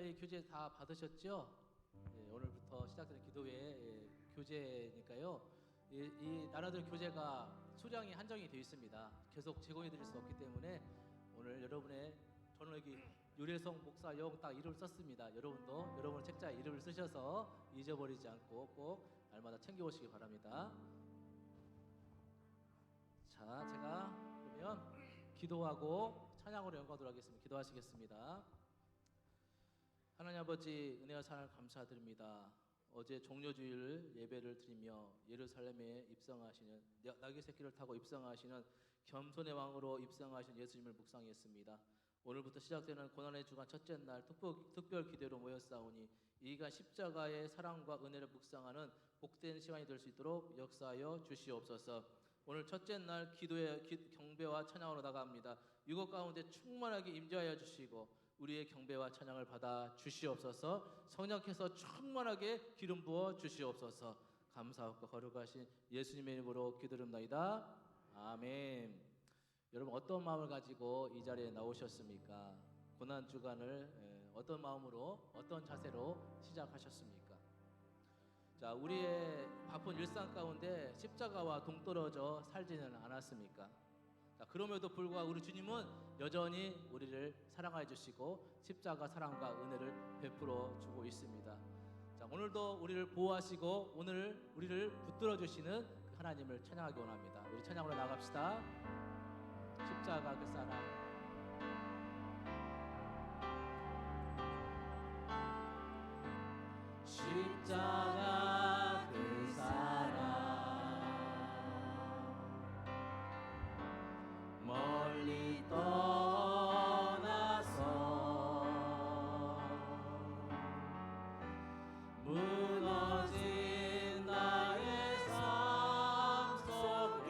저희 교재 다 받으셨죠? 예, 오늘부터 시작되는 기도회 교재니까요. 이 나눠드릴 교재가 수량이 한정이 되어 있습니다. 계속 제공해드릴 수 없기 때문에 오늘 여러분의 저는 여기 유래성 목사용 딱 이름을 썼습니다. 여러분도 여러분 책자에 이름을 쓰셔서 잊어버리지 않고 꼭 날마다 챙겨오시기 바랍니다. 자, 제가 그러면 기도하고 찬양으로 연구하도록 하겠습니다. 기도하시겠습니다. 하나님 아버지, 은혜와 사랑을 감사드립니다. 어제 종려주일 예배를 드리며 예루살렘에 입성하시는 나귀 새끼를 타고 입성하시는 겸손의 왕으로 입성하신 예수님을 묵상했습니다. 오늘부터 시작되는 고난의 주간 첫째 날 특별 기대로 모였사오니 이 기간 십자가의 사랑과 은혜를 묵상하는 복된 시간이 될 수 있도록 역사하여 주시옵소서. 오늘 첫째 날 기도의 경배와 찬양으로 나갑니다. 이것 가운데 충만하게 임재하여 주시고 우리의 경배와 찬양을 받아 주시옵소서. 성령께서 충만하게 기름 부어 주시옵소서. 감사하고 거룩하신 예수님의 이름으로 기도드립니다. 아멘. 여러분 어떤 마음을 가지고 이 자리에 나오셨습니까? 고난 주간을 어떤 마음으로 어떤 자세로 시작하셨습니까? 자, 우리의 바쁜 일상 가운데 십자가와 동떨어져 살지는 않았습니까? 자, 그럼에도 불구하고 우리 주님은 여전히 우리를 사랑해 주시고 십자가 사랑과 은혜를 베풀어 주고 있습니다. 자, 오늘도 우리를 보호하시고 오늘 우리를 붙들어 주시는 그 하나님을 찬양하기 원합니다. 우리 찬양으로 나갑시다. 십자가 그 사랑. 십자가 그 사랑 멀리 떠나서 무너진 나의 삶 속에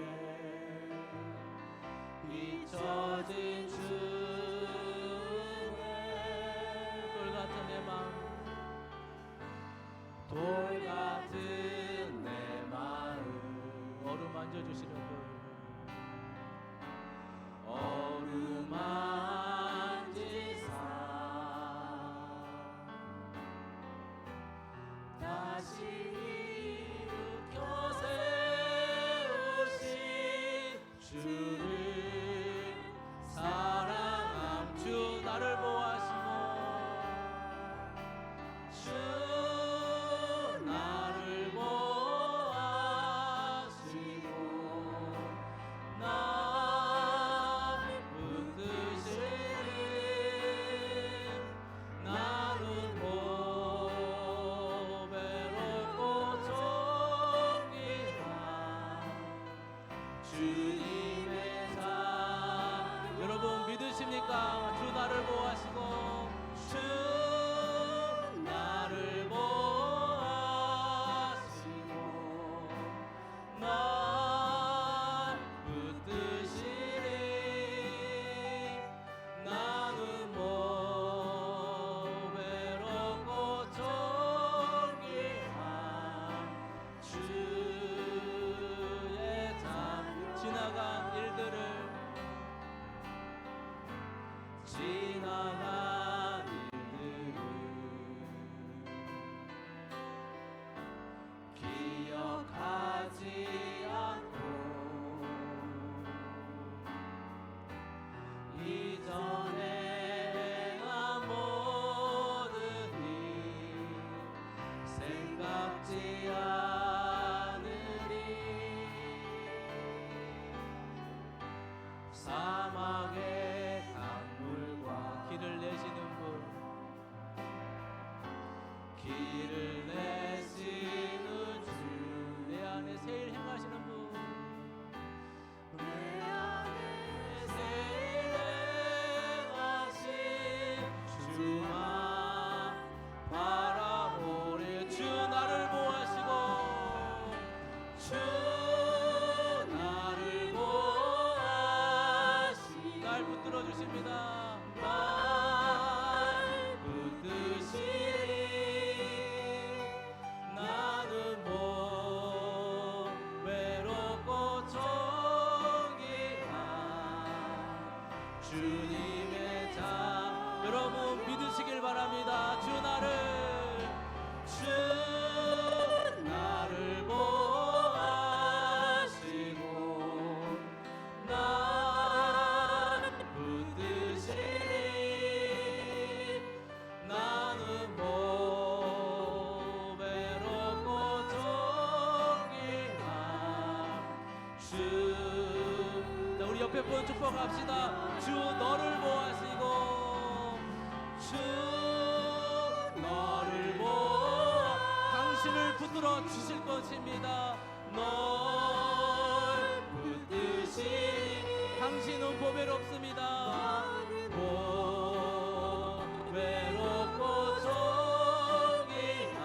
잊혀진 주의 돌같은 내 마음 돌같은 내 마음 어루만져 주시는 분 어루만지사 다시 일으켜 세우신 주를 사랑함. 주 나를 보호하시고 주 나를 보호하시고 나를 붙드시니 나는 보배롭고 존귀한 주님의 삶. 여러분 믿으십니까? 주 나를 보호하시고 주 나를 보호하시고 날 붙드시니 나는 보배롭고 존귀한 주의 삶. 지나간 일들을 기억하지 않고 이전에 행한 모든 일 생각지 않으리. 사막의 강물과 길을 내시는 분 길을 내시는 주 내 안에 새일 행하시는 분 내 안에 새일 행하신 주만 바라보리. 주 나를 보호하시고 주 나를 보호하시고 날 붙들어 주십니다. 날 붙드시리. 나는 외롭고 존귀한 주님의 자. 여러분 믿으십니까? 보시길 바랍니다. 주 나를 보아시고 날 붙드시니 나는 뭐 외롭고 존귀한 주. 자, 우리 옆에 분 축복합시다. 주 너를 보아시고 주 너를 보아 당신을 붙들어 주실 것입니다. 널 붙드시니 당신은 보배롭습니다. 보배롭고 존귀한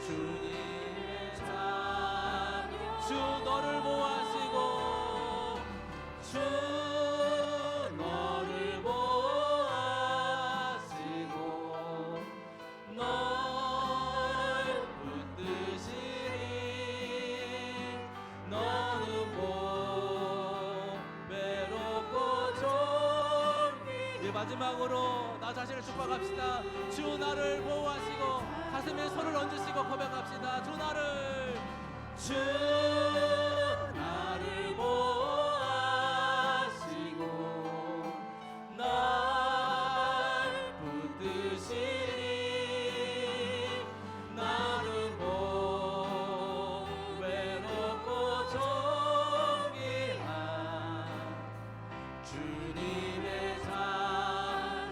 주님의 자녀 주 너를 보아시고 주 너를 보아시고 널 붙드시니 너는 보배롭고 존귀. 네, 마지막으로 나 자신을 축복합시다. 주 나를 보호하시고 가슴에 손을 얹으시고 고백합시다. 주 나를 보호하시고 날 붙드시니 나는 보배롭고 존귀한 주님의 자.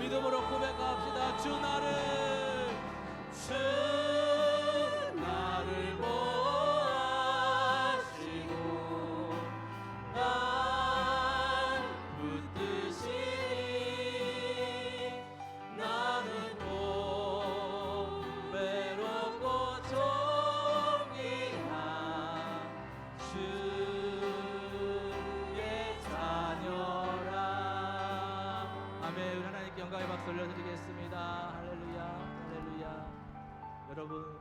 믿음으로 고백합시다. 주 나를 보아시고 날 붙드시니 나는 보배롭고 존귀한 주의 자녀라. 아멘. 우리 하나님께 영광의 박수 올려드리겠습니다. 할렐루야, 할렐루야. 여러분,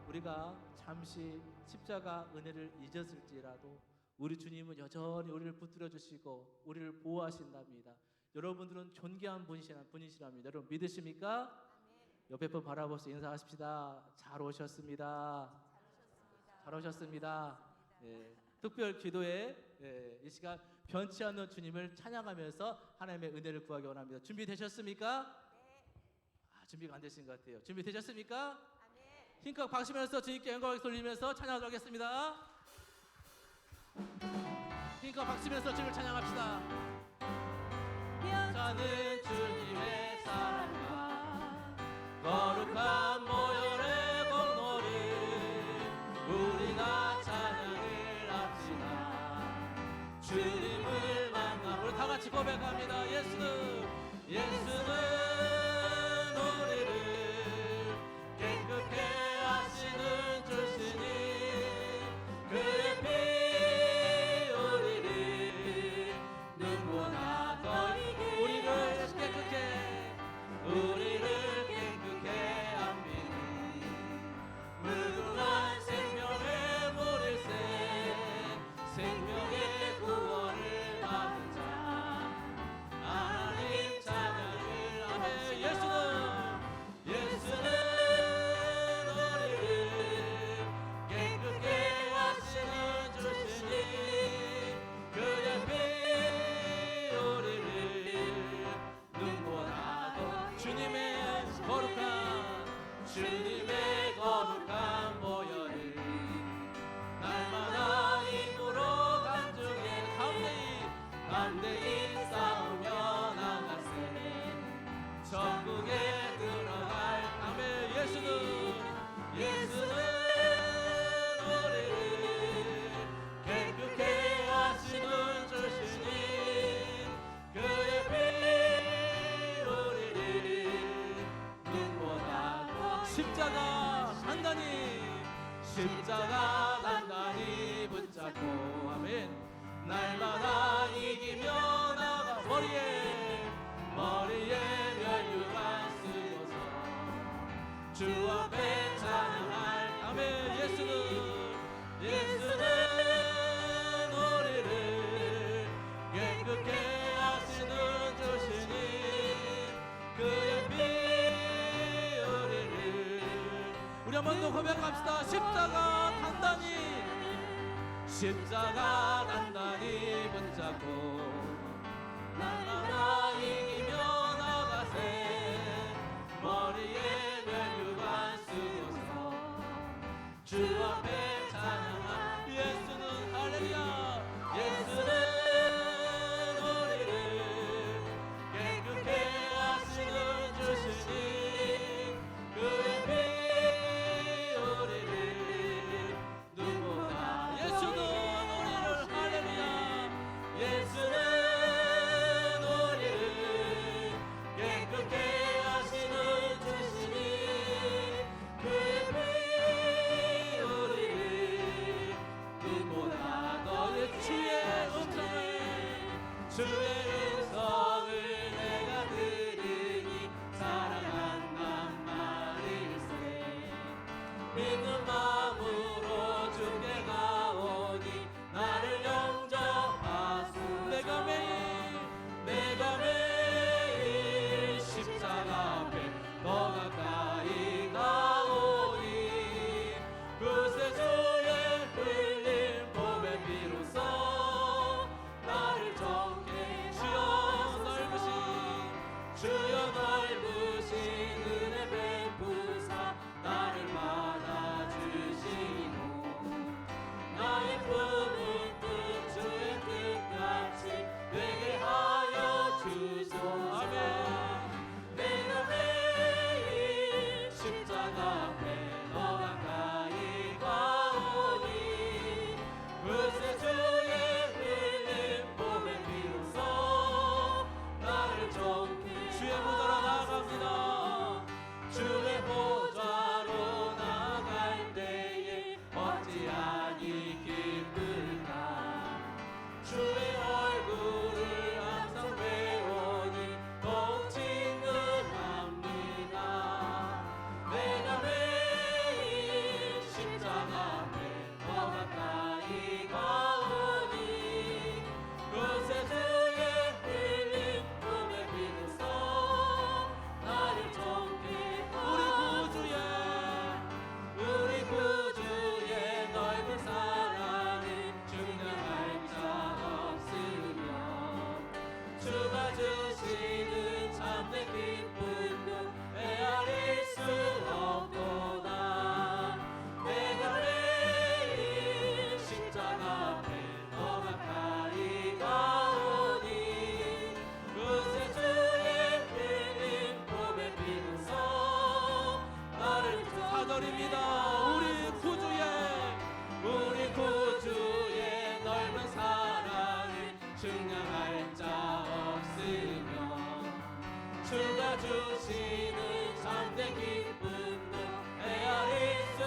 우리가 잠시 십자가 은혜를 잊었을지라도 우리 주님은 여전히 우리를 붙들어 주시고 우리를 보호하신답니다. 여러분들은 존귀한 분이시랍니다. 여러분 믿으십니까? 옆에 분 바라보면서 인사하십시다. 잘 오셨습니다. 잘 오셨습니다. 예, 특별 기도에 이 시간 변치 않는 주님을 찬양하면서 하나님의 은혜를 구하기 원합니다. 준비되셨습니까? 준비가 안 되신 것 같아요. 준비되셨습니까? 힘껏 박수면서 주님께 영광을 돌리면서 찬양하겠습니다. 힘껏 박수면서 주님을 찬양합시다. 자는 주님의 사랑과 거룩한 모열의 공로를 우리가 찬양을 합시다. 주님을 만나 우리 다 같이 고백합니다. 예수는 우리를 깨끗게 하시는 주시니 그의 피 우리를 눈보다 더 우리를 깨끗게 합니다. 무궁한 생명의 물일새 생명의 구원을 받은 자 하나님 찬양을 하며 예수는 우리를 깨끗게 하시는 주시니 그의 피 우리를 눈보다 더 주님의 거룩한 보혈을 날마다 힘으로 간증해 감대히 싸우며 나가세 천국에 들어갈 아멘. 예수는 우리를 깨끗게 하시는 주시니 그의 피 우리를 눈보다 더 십자가 단단히 붙잡고 아멘. 날마다 이기며 나가 머리에 멸류관 쓰고서 주 앞에 찬양할 아멘. 예수는 우리를 깨끗게 하시는 주시니 그의 번 더 고백합시다. 십자가 단단히 붙잡고 날마다 이기며 나가세. 머리에 멸류관 쓰고서 주 앞에 찬양한 예수는 할렐루야. 예수는 우리를 깨끗게 하시는 주시니 그의 피 우리를 누구나 예수는 우리를 할렐루야. 예수는 우리를 깨끗게 하시는 주시니 그의 피 우리를 누구나 너의 주의 음성을 내가 들으니 사랑한단 말일세. 믿는 마음으로 주께 가오니 나를 영접하소. 내가 매일 십자가 앞에 더 가까이 가오니 그새 주의 흘린 봄의 비로소 나를 정케 주여 넓으신 은혜 베푸사 나를 받아주시고 나의 품은 뜻 주의 뜻같이 되게 하여 주소. 아멘. 내가 매일 십자가 앞에 더 가까이 가오니 그새 주의 흘린 봄의 비로소 나를 정케 주의 보좌로 나아갑니다. 주의 보좌로 나아갈 때에 어찌하니 기쁠까. 주의 얼굴을 항상 배우니 더욱 친근합니다. 내가 매일 십자가 앞에 더 가까이 가오니 그새 주의 흘린 봄의 비로소 나를 정케 우리 구주의 넓은 사랑을 증명할 자 없으며 주가 주시는 참된 기쁨도 헤아릴 수 없도다. 내가 매일 십자가 앞에 더 가까이 가오니 그새 주의 흘린 봄의 비로소 나를 사절입니다. 우리 구주의 넓은 사랑을 증명할 자 없으며 주가 주시는 참된 기쁨도 헤아릴 수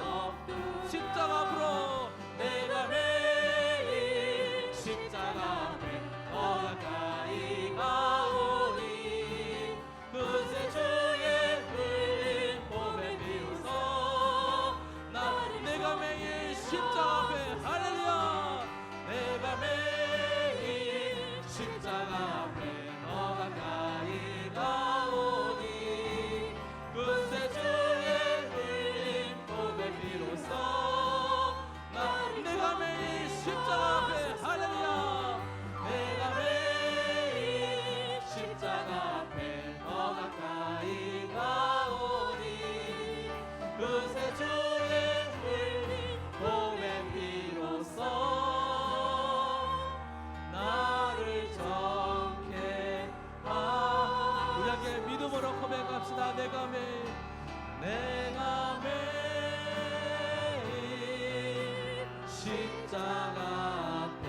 없도. 십자가 앞으로 내가 매일 십자가 앞에 더 가까이 가오니 그새 주의 흘린 봄의 비로소 내가 매일 십자가 앞에 할렐루야. 내가 매일 십자가 앞에 더 가까이 가오니 그새 주의 흘린 봄의 비로소 내가 매일 십자가 앞에 할렐루야. 내가 매일 십자가 앞에 더 가까이 가오니 그새 주의 흘린 봄의 비로소 나를 정케 우리 함께 믿음으로 고백합시다. 내가 매일 십자가 앞에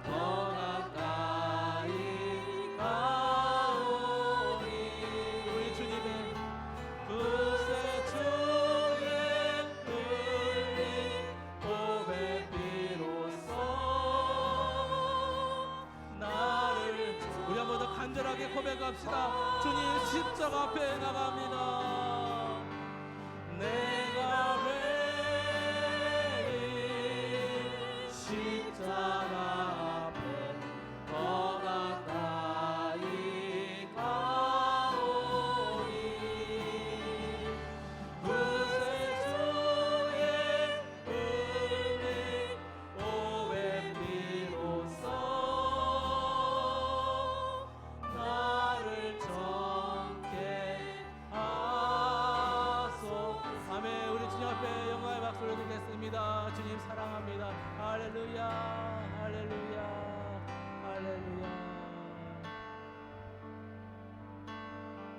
더 가까이 가오니 우리 주님의 그새 주의 흘린 봄의 비로소 나를 우리 한 번 더 간절하게 고백합시다. 주님 십자가 앞에 나갑니다. 내가 매일 십자가 앞에 더 가까이 가오니 그새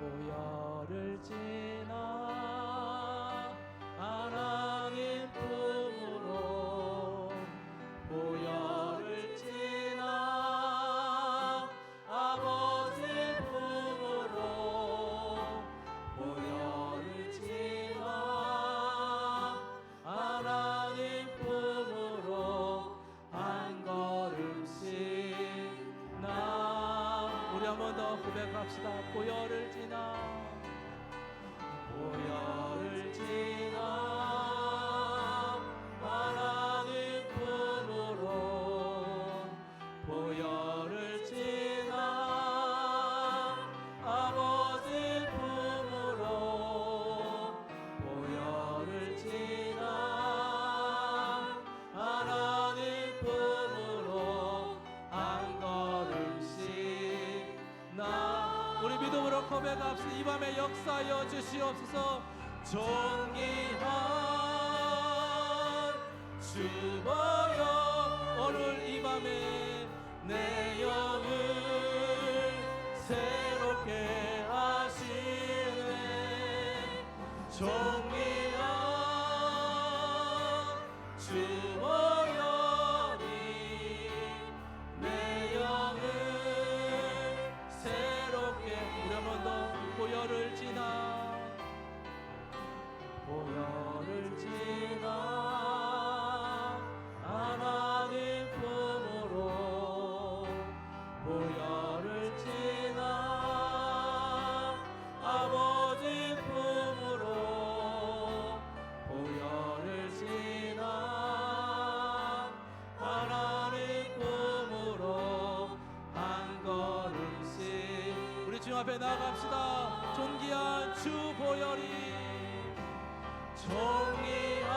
보혈을 지나 하나님 품으로 보혈을 지나 아버지 품으로 보혈을 지나 하나님 품으로 한 걸음씩 나 우리 한 번 더 고백합시다. 보혈을 지나 보혈을 지나 하나님 품으로 보혈을 지나 아버지 품으로 보혈을 지나 하나님 품으로 한 걸음씩 나 우리 믿음으로 고백합시다. 이 밤에 역사하여 주시옵소서. 존귀한 주보여 오늘 이 밤에 내 영을 새롭게 하시네. 존귀한 주보여니 내 영을 새롭게 우리 한 번 더 보혈을 지나 보혈을 지나 하나님 품으로 보혈을 지나 아버지 품으로 보혈을 지나 하나님 품으로 한 걸음씩 우리 주님 앞에 나아갑시다. 존귀한 주 보혈이 존귀한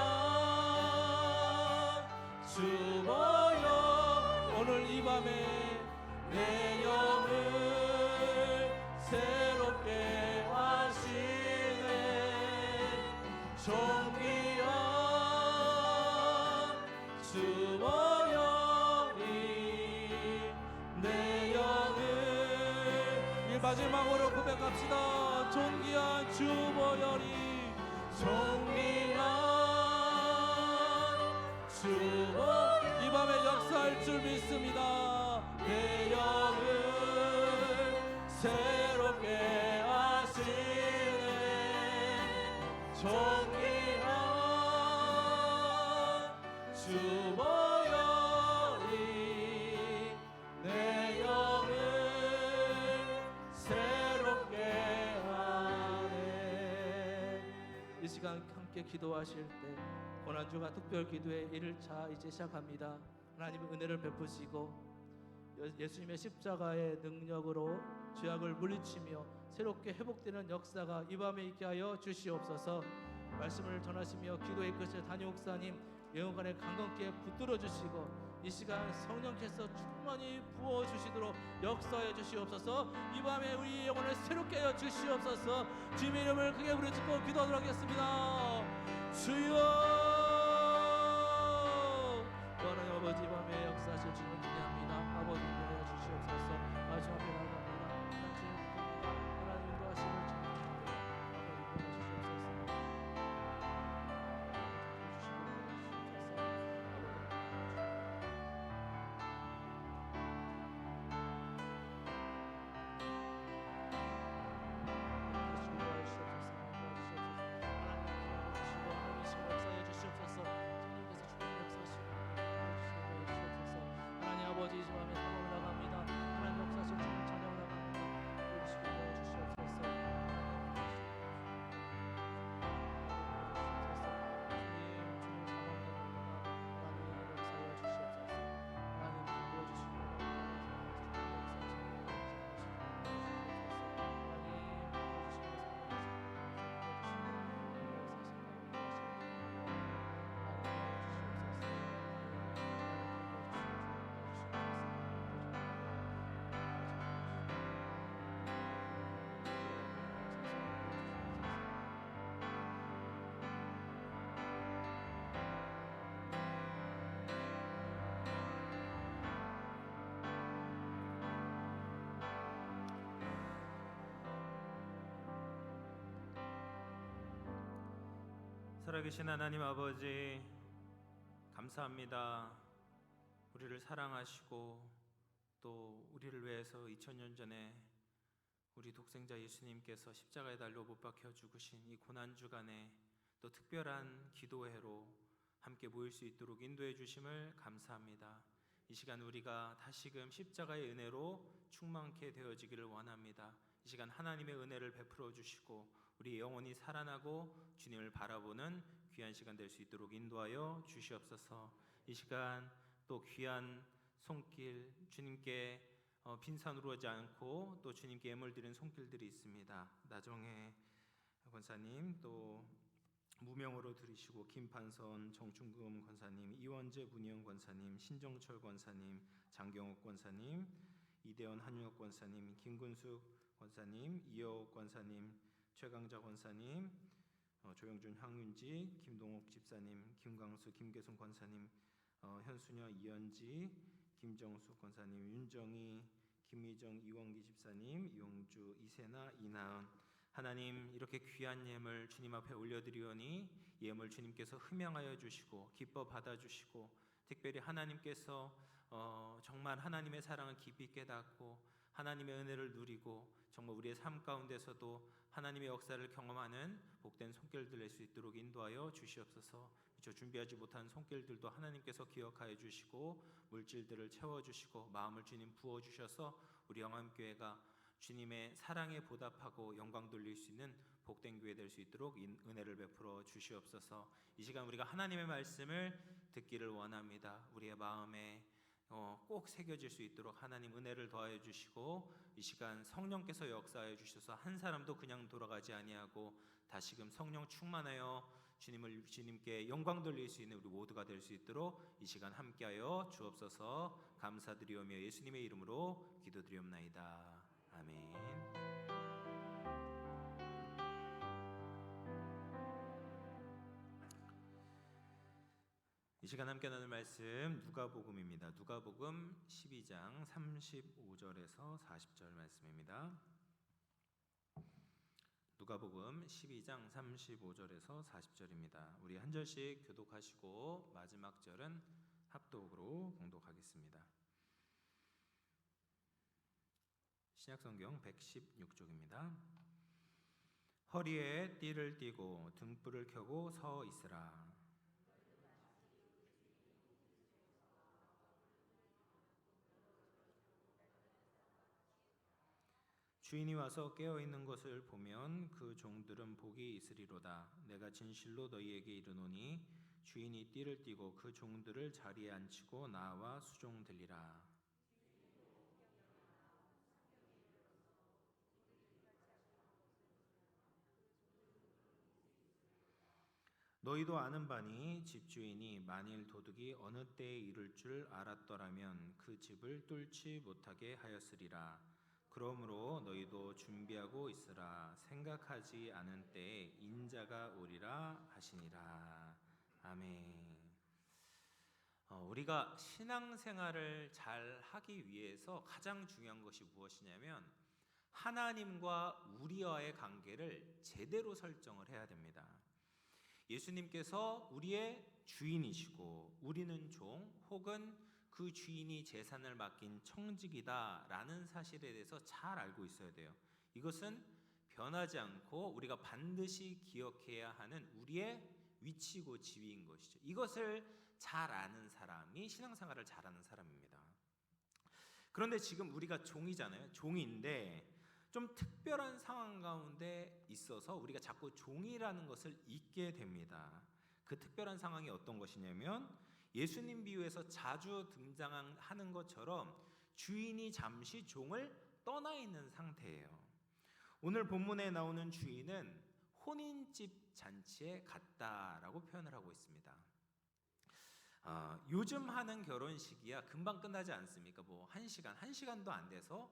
주보여 오늘 이 밤에 내 영을 새롭게 하시네. 존귀한 주보여니 내 영을 이 마지막으로 고백합시다. 존귀한 주보여니 존귀한 주보 이 밤에 역사할 줄 믿습니다. 내 영을 새롭게 하시네. 존귀한 주보여니 내 영을 새롭게 하네. 이 시간 함께 기도하실 때 고난주간 특별 기도회 1일차 이제 시작합니다. 하나님의 은혜를 베푸시고 예수님의 십자가의 능력으로 죄악을 물리치며 새롭게 회복되는 역사가 이 밤에 있게 하여 주시옵소서. 말씀을 전하시며 기도의 끝을 담임 목사님 영혼간에 강건케 붙들어 주시고 이 시간 성령께서 충만히 부어주시도록 역사해 주시옵소서. 이 밤에 우리 영혼을 새롭게 하여 주시옵소서. 주님의 이름을 크게 부르짖고 기도하도록 하겠습니다. 주여 하나님 아버지 이 밤에 역사하실 주님을 기대합니다. 아버지 인도하여 주시옵소서. 말씀 앞에 나아갑니다. 하나님 인도하시는 주님을 살아계신 하나님 아버지, 감사합니다. 우리를 사랑하시고 또 우리를 위해서 2000년 전에 우리 독생자 예수님께서 십자가에 달려 못 박혀 죽으신 이 고난 주간에 또 특별한 기도회로 함께 모일 수 있도록 인도해 주심을 감사합니다. 이 시간 우리가 다시금 십자가의 은혜로 충만케 되어지기를 원합니다. 이 시간 하나님의 은혜를 베풀어 주시고 우리 영혼이 살아나고 주님을 바라보는 귀한 시간 될 수 있도록 인도하여 주시옵소서. 이 시간 또 귀한 손길, 주님께 빈산으로 하지 않고 또 주님께 예물 드린 손길들이 있습니다. 나정혜 권사님, 또 무명으로 들으시고 김판선, 정충금 권사님, 이원재 문희영 권사님, 신정철 권사님, 장경옥 권사님, 이대원 한윤혁 권사님, 김근숙 권사님, 이여옥 권사님, 최강자 권사님, 조영준 황윤지, 김동욱 집사님, 김광수 김계순 권사님, 현수녀 이현지, 김정숙 권사님, 윤정희, 김미정 이원기 집사님, 이용주, 이세나, 이나은, 하나님 이렇게 귀한 예물 주님 앞에 올려드리오니 예물 주님께서 흠양하여 주시고 기뻐 받아주시고 특별히 하나님께서 정말 하나님의 사랑을 깊이 깨닫고 하나님의 은혜를 누리고 정말 우리의 삶 가운데서도 하나님의 역사를 경험하는 복된 손길들 낼 수 있도록 인도하여 주시옵소서. 저 준비하지 못한 손길들도 하나님께서 기억하여 주시고 물질들을 채워주시고 마음을 주님 부어주셔서 우리 영암교회가 주님의 사랑에 보답하고 영광 돌릴 수 있는 복된 교회 될 수 있도록 은혜를 베풀어 주시옵소서. 이 시간 우리가 하나님의 말씀을 듣기를 원합니다. 우리의 마음에 꼭 새겨질 수 있도록 하나님 은혜를 더하여 주시고 이 시간 성령께서 역사하여 주셔서 한 사람도 그냥 돌아가지 아니하고 다시금 성령 충만하여 주님께 영광 돌릴 수 있는 우리 모두가 될 수 있도록 이 시간 함께하여 주옵소서. 감사드리오며 예수님의 이름으로 기도드리옵나이다. 아멘. 이 시간 함께 나눌 말씀 누가복음입니다. 누가복음 12장 35절에서 40절 말씀입니다. 누가복음 12장 35절에서 40절입니다. 우리 한 절씩 교독하시고 마지막 절은 합독으로 봉독하겠습니다. 신약성경 116쪽입니다. 허리에 띠를 띠고 등불을 켜고 서 있으라. 주인이 와서 깨어있는 것을 보면 그 종들은 복이 있으리로다. 내가 진실로 너희에게 이르노니 주인이 띠를 띠고 그 종들을 자리에 앉히고 나와 수종들리라. 너희도 아는 바니 집주인이 만일 도둑이 어느 때에 이를 줄 알았더라면 그 집을 뚫지 못하게 하였으리라. 그러므로 너희도 준비하고 있으라. 생각하지 않은 때에 인자가 오리라 하시니라. 아멘. 우리가 신앙생활을 잘 하기 위해서 가장 중요한 것이 무엇이냐면 하나님과 우리와의 관계를 제대로 설정을 해야 됩니다. 예수님께서 우리의 주인이시고 우리는 종 혹은 그 주인이 재산을 맡긴 청직이다라는 사실에 대해서 잘 알고 있어야 돼요. 이것은 변하지 않고 우리가 반드시 기억해야 하는 우리의 위치고 지위인 것이죠. 이것을 잘 아는 사람이 신앙생활을 잘하는 사람입니다. 그런데 지금 우리가 종이잖아요. 종인데 좀 특별한 상황 가운데 있어서 우리가 자꾸 종이라는 것을 잊게 됩니다. 그 특별한 상황이 어떤 것이냐면 예수님 비유에서 자주 등장하는 것처럼 주인이 잠시 종을 떠나 있는 상태예요. 오늘 본문에 나오는 주인은 혼인집 잔치에 갔다라고 표현을 하고 있습니다. 요즘 하는 결혼식이야 금방 끝나지 않습니까? 뭐 1시간도 안 돼서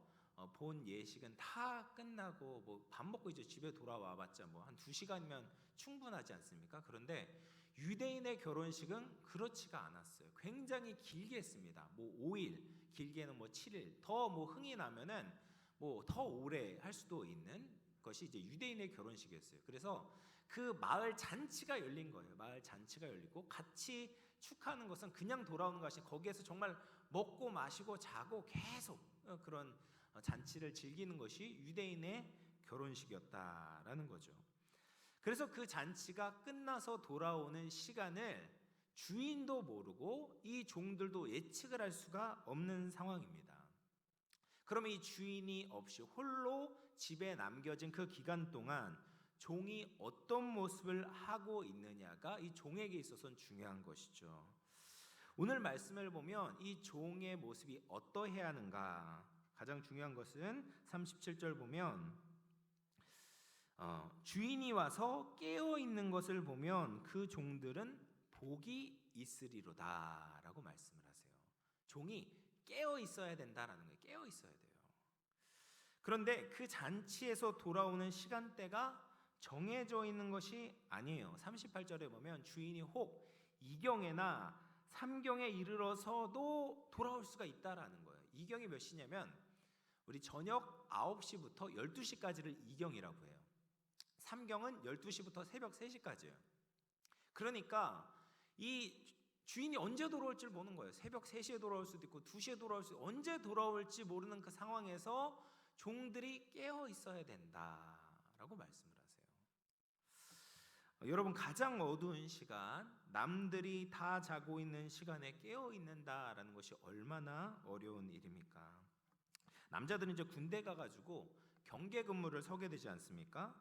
본 예식은 다 끝나고 뭐 밥 먹고 이제 집에 돌아와봤자 뭐 한 2시간이면 충분하지 않습니까? 그런데 유대인의 결혼식은 그렇지가 않았어요. 굉장히 길게 했습니다. 뭐 5일, 길게는 뭐 7일, 더 뭐 흥이 나면은 뭐 더 오래 할 수도 있는 것이 이제 유대인의 결혼식이었어요. 그래서 그 마을 잔치가 열린 거예요. 마을 잔치가 열리고 같이 축하하는 것은 그냥 돌아오는 것이, 거기에서 정말 먹고 마시고 자고 계속 그런 잔치를 즐기는 것이 유대인의 결혼식이었다라는 거죠. 그래서 그 잔치가 끝나서 돌아오는 시간을 주인도 모르고 이 종들도 예측을 할 수가 없는 상황입니다. 그러면 이 주인이 없이 홀로 집에 남겨진 그 기간 동안 종이 어떤 모습을 하고 있느냐가 이 종에게 있어서는 중요한 것이죠. 오늘 말씀을 보면 이 종의 모습이 어떠해야 하는가, 가장 중요한 것은 37절 보면 주인이 와서 깨어 있는 것을 보면 그 종들은 복이 있으리로다 라고 말씀을 하세요. 종이 깨어 있어야 된다라는 거예요. 깨어 있어야 돼요. 그런데 그 잔치에서 돌아오는 시간대가 정해져 있는 것이 아니에요. 38절에 보면 주인이 혹 2경에나 3경에 이르러서도 돌아올 수가 있다라는 거예요. 2경이 몇 시냐면 우리 저녁 9시부터 12시까지를 2경이라고 해요. 3경은 12시부터 새벽 3시까지예요. 그러니까 이 주인이 언제 돌아올지 보는 거예요. 새벽 3시에 돌아올 수도 있고 2시에 돌아올 수도 있고, 언제 돌아올지 모르는 그 상황에서 종들이 깨어 있어야 된다라고 말씀을 하세요. 여러분, 가장 어두운 시간, 남들이 다 자고 있는 시간에 깨어 있는다라는 것이 얼마나 어려운 일입니까? 남자들은 이제 군대 가가지고 경계 근무를 서게 되지 않습니까?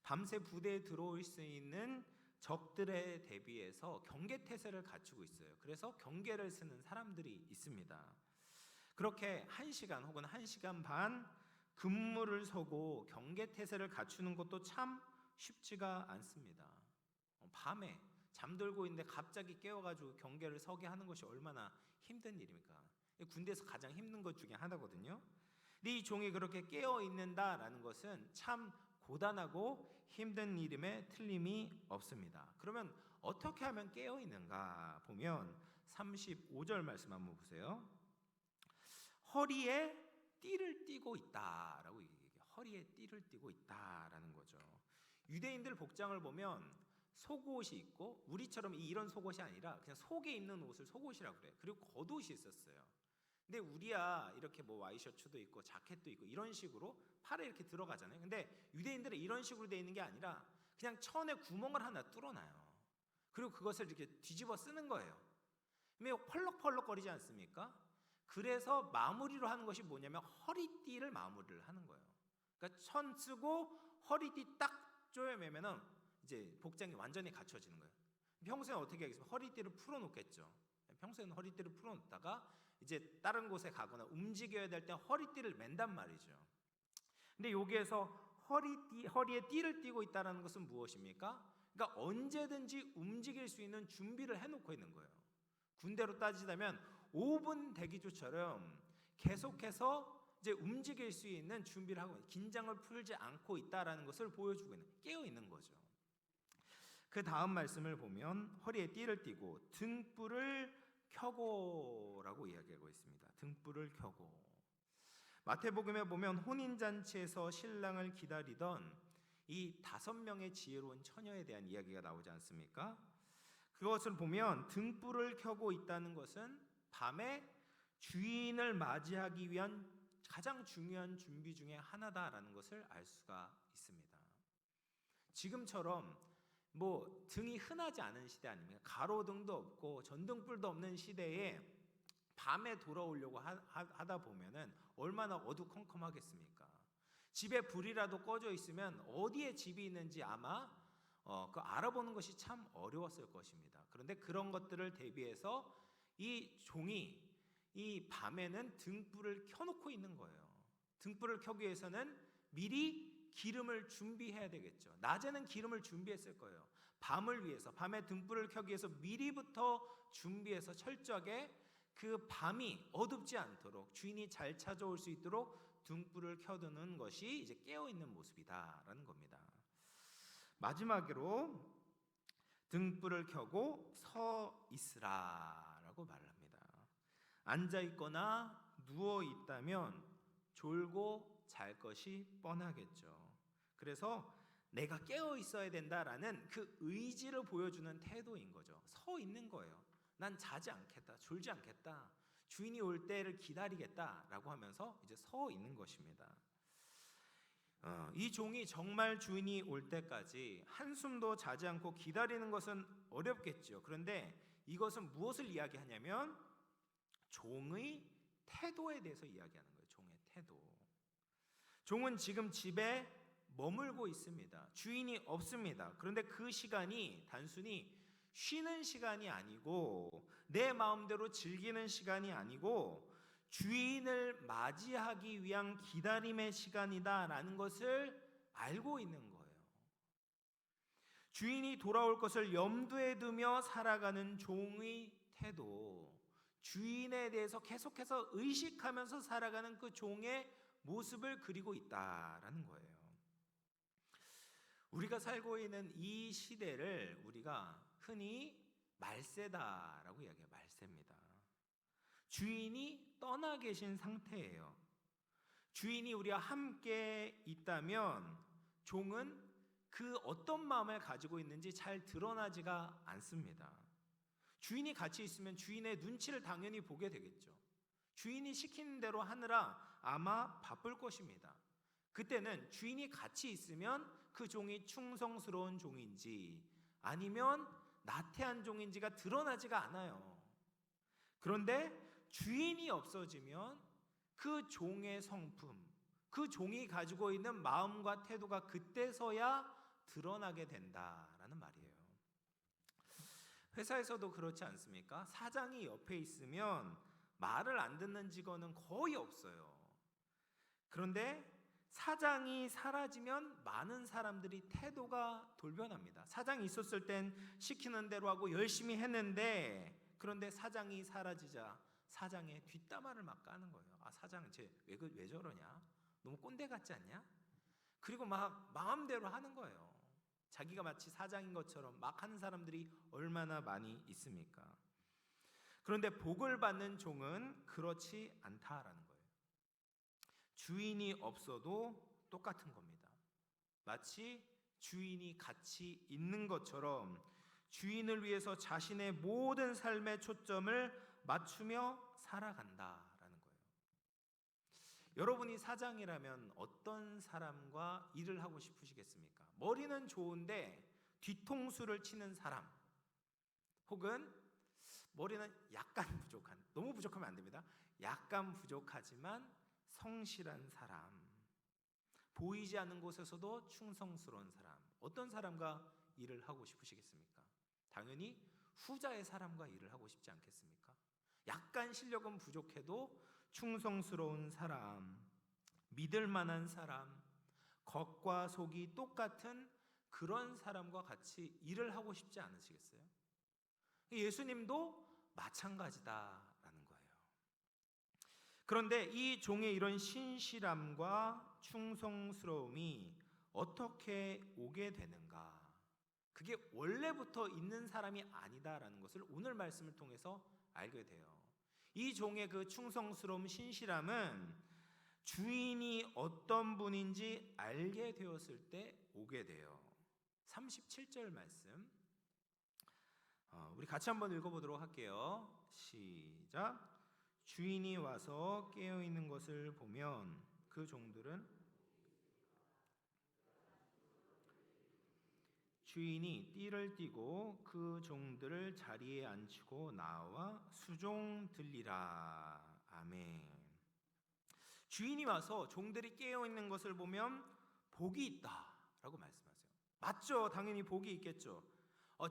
밤새 부대에 들어올 수 있는 적들에 대비해서 경계 태세를 갖추고 있어요. 그래서 경계를 쓰는 사람들이 있습니다. 그렇게 1시간 혹은 1시간 반 근무를 서고 경계 태세를 갖추는 것도 참 쉽지가 않습니다. 밤에 잠들고 있는데 갑자기 깨워가지고 경계를 서게 하는 것이 얼마나 힘든 일입니까? 군대에서 가장 힘든 것 중에 하나거든요. 근데 이 종이 그렇게 깨어 있는다라는 것은 참 고단하고 힘든 일임에 틀림이 없습니다. 그러면 어떻게 하면 깨어 있는가 보면 35절 말씀 한번 보세요. 허리에 띠를 띠고 있다라고 얘기해요. 허리에 띠를 띠고 있다라는 거죠. 유대인들 복장을 보면 속옷이 있고, 우리처럼 이런 속옷이 아니라 그냥 속에 입는 옷을 속옷이라고 그래요. 그리고 겉옷이 있었어요. 근데 우리야 이렇게 뭐 와이셔츠도 있고 자켓도 있고 이런 식으로 팔에 이렇게 들어가잖아요. 근데 유대인들은 이런 식으로 되어 있는 게 아니라 그냥 천에 구멍을 하나 뚫어놔요. 그리고 그것을 이렇게 뒤집어 쓰는 거예요. 근데 펄럭펄럭거리지 않습니까? 그래서 마무리로 하는 것이 뭐냐면 허리띠를 마무리를 하는 거예요. 그러니까 천 쓰고 허리띠 딱 조여매면은 이제 복장이 완전히 갖춰지는 거예요. 평소에는 어떻게 하겠습니까? 허리띠를 풀어놓겠죠. 평소에는 허리띠를 풀어놓다가 이제 다른 곳에 가거나 움직여야 될 때 허리띠를 맨단 말이죠. 근데 여기에서 허리에 띠를 띠고 있다는 것은 무엇입니까? 그러니까 언제든지 움직일 수 있는 준비를 해놓고 있는 거예요. 군대로 따지자면 5분 대기조처럼 계속해서 이제 움직일 수 있는 준비를 하고 긴장을 풀지 않고 있다라는 것을 보여주고 있는, 깨어 있는 거죠. 그 다음 말씀을 보면 허리에 띠를 띠고 등불을 켜고라고 이야기하고 있습니다. 등불을 켜고. 마태복음에 보면 혼인잔치에서 신랑을 기다리던 이 5명의 지혜로운 처녀에 대한 이야기가 나오지 않습니까? 그것을 보면 등불을 켜고 있다는 것은 밤에 주인을 맞이하기 위한 가장 중요한 준비 중에 하나다라는 것을 알 수가 있습니다. 지금처럼 뭐 등이 흔하지 않은 시대 아닙니까? 가로등도 없고 전등불도 없는 시대에 밤에 돌아오려고 하다 보면은 얼마나 어두컴컴하겠습니까? 집에 불이라도 꺼져 있으면 어디에 집이 있는지 아마 그 알아보는 것이 참 어려웠을 것입니다. 그런데 그런 것들을 대비해서 이 종이 이 밤에는 등불을 켜놓고 있는 거예요. 등불을 켜기 위해서는 미리 기름을 준비해야 되겠죠. 낮에는 기름을 준비했을 거예요. 밤을 위해서, 밤에 등불을 켜기 위해서 미리부터 준비해서 철저하게 그 밤이 어둡지 않도록 주인이 잘 찾아올 수 있도록 등불을 켜두는 것이 이제 깨어있는 모습이다라는 겁니다. 마지막으로 등불을 켜고 서 있으라라고 말을 합니다. 앉아 있거나 누워 있다면 졸고 잘 것이 뻔하겠죠. 그래서 내가 깨어 있어야 된다라는 그 의지를 보여주는 태도인 거죠. 서 있는 거예요. 난 자지 않겠다, 졸지 않겠다, 주인이 올 때를 기다리겠다라고 하면서 이제 서 있는 것입니다. 이 종이 정말 주인이 올 때까지 한숨도 자지 않고 기다리는 것은 어렵겠죠. 그런데 이것은 무엇을 이야기하냐면 종의 태도에 대해서 이야기하는 거예요. 종의 태도. 종은 지금 집에 머물고 있습니다. 주인이 없습니다. 그런데 그 시간이 단순히 쉬는 시간이 아니고 내 마음대로 즐기는 시간이 아니고 주인을 맞이하기 위한 기다림의 시간이다라는 것을 알고 있는 거예요. 주인이 돌아올 것을 염두에 두며 살아가는 종의 태도, 주인에 대해서 계속해서 의식하면서 살아가는 그 종의 모습을 그리고 있다라는 거예요. 우리가 살고 있는 이 시대를 우리가 흔히 말세다라고 이야기해요. 말세입니다. 주인이 떠나 계신 상태예요. 주인이 우리와 함께 있다면 종은 그 어떤 마음을 가지고 있는지 잘 드러나지가 않습니다. 주인이 같이 있으면 주인의 눈치를 당연히 보게 되겠죠. 주인이 시키는 대로 하느라 아마 바쁠 것입니다. 그때는 주인이 같이 있으면 그 종이 충성스러운 종인지 아니면 나태한 종인지가 드러나지가 않아요. 그런데 주인이 없어지면 그 종의 성품, 그 종이 가지고 있는 마음과 태도가 그때서야 드러나게 된다라는 말이에요. 회사에서도 그렇지 않습니까? 사장이 옆에 있으면 말을 안 듣는 직원은 거의 없어요. 그런데 사장이 사라지면 많은 사람들이 태도가 돌변합니다. 사장이 있었을 땐 시키는 대로 하고 열심히 했는데 그런데 사장이 사라지자 사장의 뒷담화를 막 까는 거예요. 아, 사장 왜 저러냐? 너무 꼰대 같지 않냐? 그리고 막 마음대로 하는 거예요. 자기가 마치 사장인 것처럼 막 하는 사람들이 얼마나 많이 있습니까? 그런데 복을 받는 종은 그렇지 않다라는 거예요. 주인이 없어도 똑같은 겁니다. 마치 주인이 같이 있는 것처럼 주인을 위해서 자신의 모든 삶의 초점을 맞추며 살아간다라는 거예요. 여러분이 사장이라면 어떤 사람과 일을 하고 싶으시겠습니까? 머리는 좋은데 뒤통수를 치는 사람, 혹은 머리는 약간 부족한, 너무 부족하면 안 됩니다. 약간 부족하지만 성실한 사람, 보이지 않는 곳에서도 충성스러운 사람, 어떤 사람과 일을 하고 싶으시겠습니까? 당연히 후자의 사람과 일을 하고 싶지 않겠습니까? 약간 실력은 부족해도 충성스러운 사람, 믿을 만한 사람, 겉과 속이 똑같은 그런 사람과 같이 일을 하고 싶지 않으시겠어요? 예수님도 마찬가지다라는 거예요. 그런데 이 종의 이런 신실함과 충성스러움이 어떻게 오게 되는가? 그게 원래부터 있는 사람이 아니다라는 것을 오늘 말씀을 통해서 알게 돼요. 이 종의 그 충성스러움, 신실함은 주인이 어떤 분인지 알게 되었을 때 오게 돼요. 37절 말씀 우리 같이 한번 읽어보도록 할게요. 시작. 주인이 와서 깨어있는 것을 보면 그 종들은 주인이 띠를 띠고 그 종들을 자리에 앉히고 나와 수종 들리라. 아멘. 주인이 와서 종들이 깨어있는 것을 보면 복이 있다라고 말씀하세요. 맞죠? 당연히 복이 있겠죠.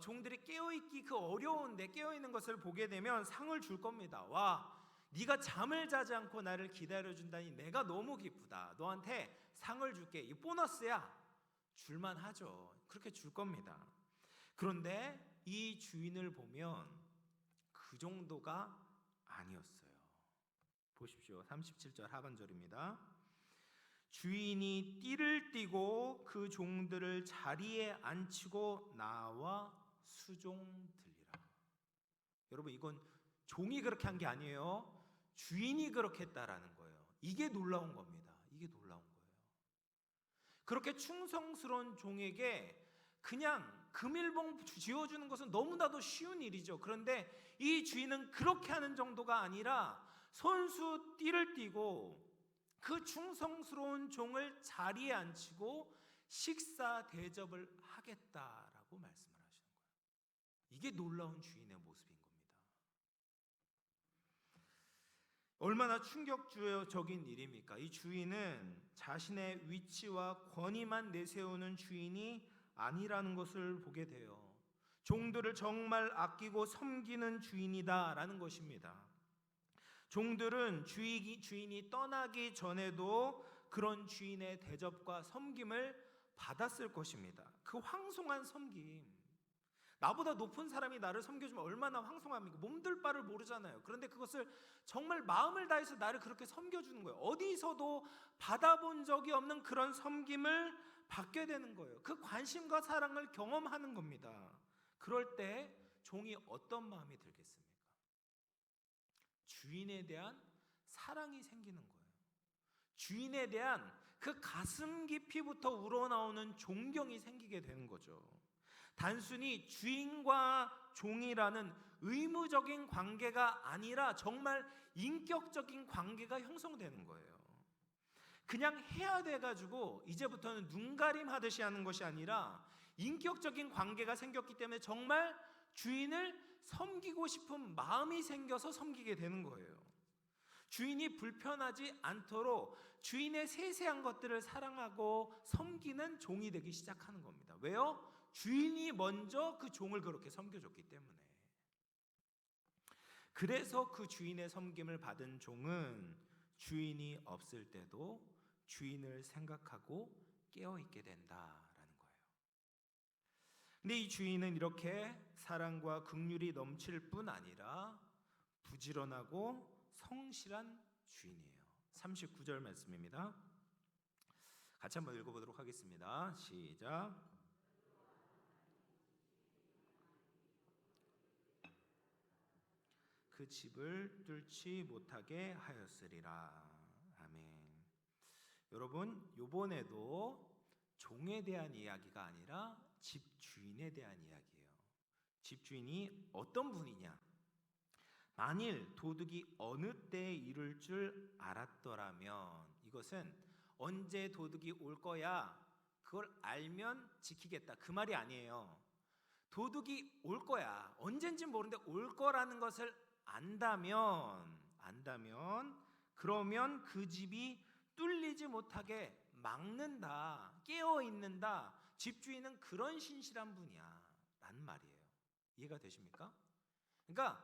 종들이 깨어있기 그 어려운데 깨어있는 것을 보게 되면 상을 줄 겁니다. 와, 네가 잠을 자지 않고 나를 기다려준다니 내가 너무 기쁘다. 너한테 상을 줄게. 이 보너스야. 줄만 하죠. 그렇게 줄 겁니다. 그런데 이 주인을 보면 그 정도가 아니었어요. 보십시오. 37절 하반절입니다. 주인이 띠를 띠고 그 종들을 자리에 앉히고 나와 수종 들리라. 여러분, 이건 종이 그렇게 한 게 아니에요. 주인이 그렇게 했다라는 거예요. 이게 놀라운 겁니다. 이게 놀라운 거예요. 그렇게 충성스러운 종에게 그냥 금일봉 지어주는 것은 너무나도 쉬운 일이죠. 그런데 이 주인은 그렇게 하는 정도가 아니라 손수 띠를 띠고 그 충성스러운 종을 자리에 앉히고 식사 대접을 하겠다라고 말씀을 하시는 거예요. 이게 놀라운 주인의 모습인 겁니다. 얼마나 충격적인 일입니까? 이 주인은 자신의 위치와 권위만 내세우는 주인이 아니라는 것을 보게 돼요. 종들을 정말 아끼고 섬기는 주인이다라는 것입니다. 종들은 주인이 떠나기 전에도 그런 주인의 대접과 섬김을 받았을 것입니다. 그 황송한 섬김. 나보다 높은 사람이 나를 섬겨주면 얼마나 황송합니까? 몸둘 바를 모르잖아요. 그런데 그것을 정말 마음을 다해서 나를 그렇게 섬겨주는 거예요. 어디서도 받아본 적이 없는 그런 섬김을 받게 되는 거예요. 그 관심과 사랑을 경험하는 겁니다. 그럴 때 종이 어떤 마음이 들겠습니까? 주인에 대한 사랑이 생기는 거예요. 주인에 대한 그 가슴 깊이부터 우러나오는 존경이 생기게 되는 거죠. 단순히 주인과 종이라는 의무적인 관계가 아니라 정말 인격적인 관계가 형성되는 거예요. 그냥 해야 돼가지고 이제부터는 눈가림 하듯이 하는 것이 아니라 인격적인 관계가 생겼기 때문에 정말 주인을 섬기고 싶은 마음이 생겨서 섬기게 되는 거예요. 주인이 불편하지 않도록 주인의 세세한 것들을 사랑하고 섬기는 종이 되기 시작하는 겁니다. 왜요? 주인이 먼저 그 종을 그렇게 섬겨줬기 때문에. 그래서 그 주인의 섬김을 받은 종은 주인이 없을 때도 주인을 생각하고 깨어있게 된다라는 거예요. 근데 이 주인은 이렇게 사랑과 긍휼이 넘칠 뿐 아니라 부지런하고 성실한 주인이에요. 39절 말씀입니다. 같이 한번 읽어보도록 하겠습니다. 시작. 그 집을 뚫지 못하게 하였으리라. 아멘. 여러분, 이번에도 종에 대한 이야기가 아니라 집주인에 대한 이야기예요. 집주인이 어떤 분이냐? 만일 도둑이 어느 때에 이룰 줄 알았더라면, 이것은 언제 도둑이 올 거야 그걸 알면 지키겠다 그 말이 아니에요. 도둑이 올 거야, 언젠지 모르는데 올 거라는 것을 안다면 그러면 그 집이 뚫리지 못하게 막는다, 깨어있는다. 집주인은 그런 신실한 분이야 라는 말이에요. 이해가 되십니까? 그러니까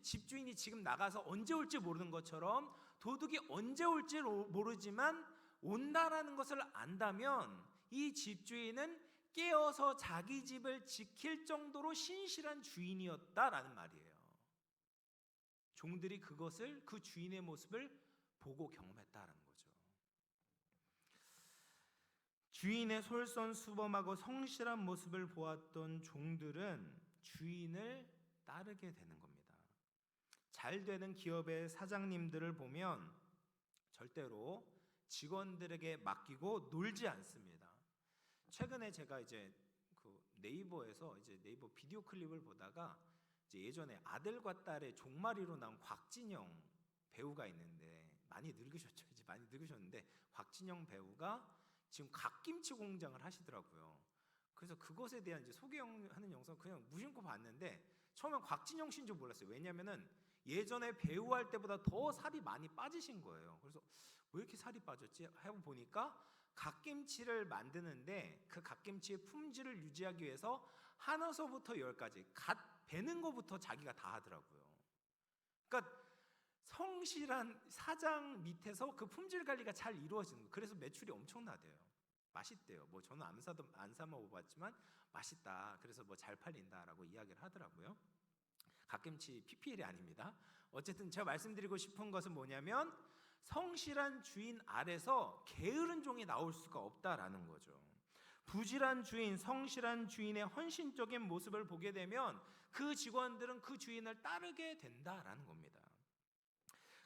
집주인이 지금 나가서 언제 올지 모르는 것처럼 도둑이 언제 올지 모르지만 온다라는 것을 안다면 이 집주인은 깨어서 자기 집을 지킬 정도로 신실한 주인이었다라는 말이에요. 종들이 그 주인의 모습을 보고 경험했다라는 거죠. 주인의 솔선수범하고 성실한 모습을 보았던 종들은 주인을 따르게 되는 겁니다. 잘 되는 기업의 사장님들을 보면 절대로 직원들에게 맡기고 놀지 않습니다. 최근에 제가 네이버에서 네이버 비디오 클립을 보다가 예전에 아들과 딸의 종말이로 나온 곽진영 배우가 있는데 많이 늙으셨죠? 이제 많이 늙으셨는데 곽진영 배우가 지금 갓김치 공장을 하시더라고요. 그래서 그것에 대한 소개하는 영상 그냥 무심코 봤는데 처음엔 곽진영 씨인 줄 몰랐어요. 왜냐면은 예전에 배우할 때보다 더 살이 많이 빠지신 거예요. 그래서 왜 이렇게 살이 빠졌지? 하고 보니까 갓김치를 만드는데 그 갓김치의 품질을 유지하기 위해서 하나서부터 열까지 갓 베는 것부터 자기가 다 하더라고요. 그러니까 성실한 사장 밑에서 그 품질 관리가 잘 이루어지는 거예요. 그래서 매출이 엄청나대요. 맛있대요. 저는 안 사 먹어봤지만 맛있다. 그래서 잘 팔린다라고 이야기를 하더라고요. 갓김치 PPL이 아닙니다. 어쨌든 제가 말씀드리고 싶은 것은 뭐냐면 성실한 주인 아래서 게으른 종이 나올 수가 없다라는 거죠. 부지런한 주인, 성실한 주인의 헌신적인 모습을 보게 되면 그 직원들은 그 주인을 따르게 된다라는 겁니다.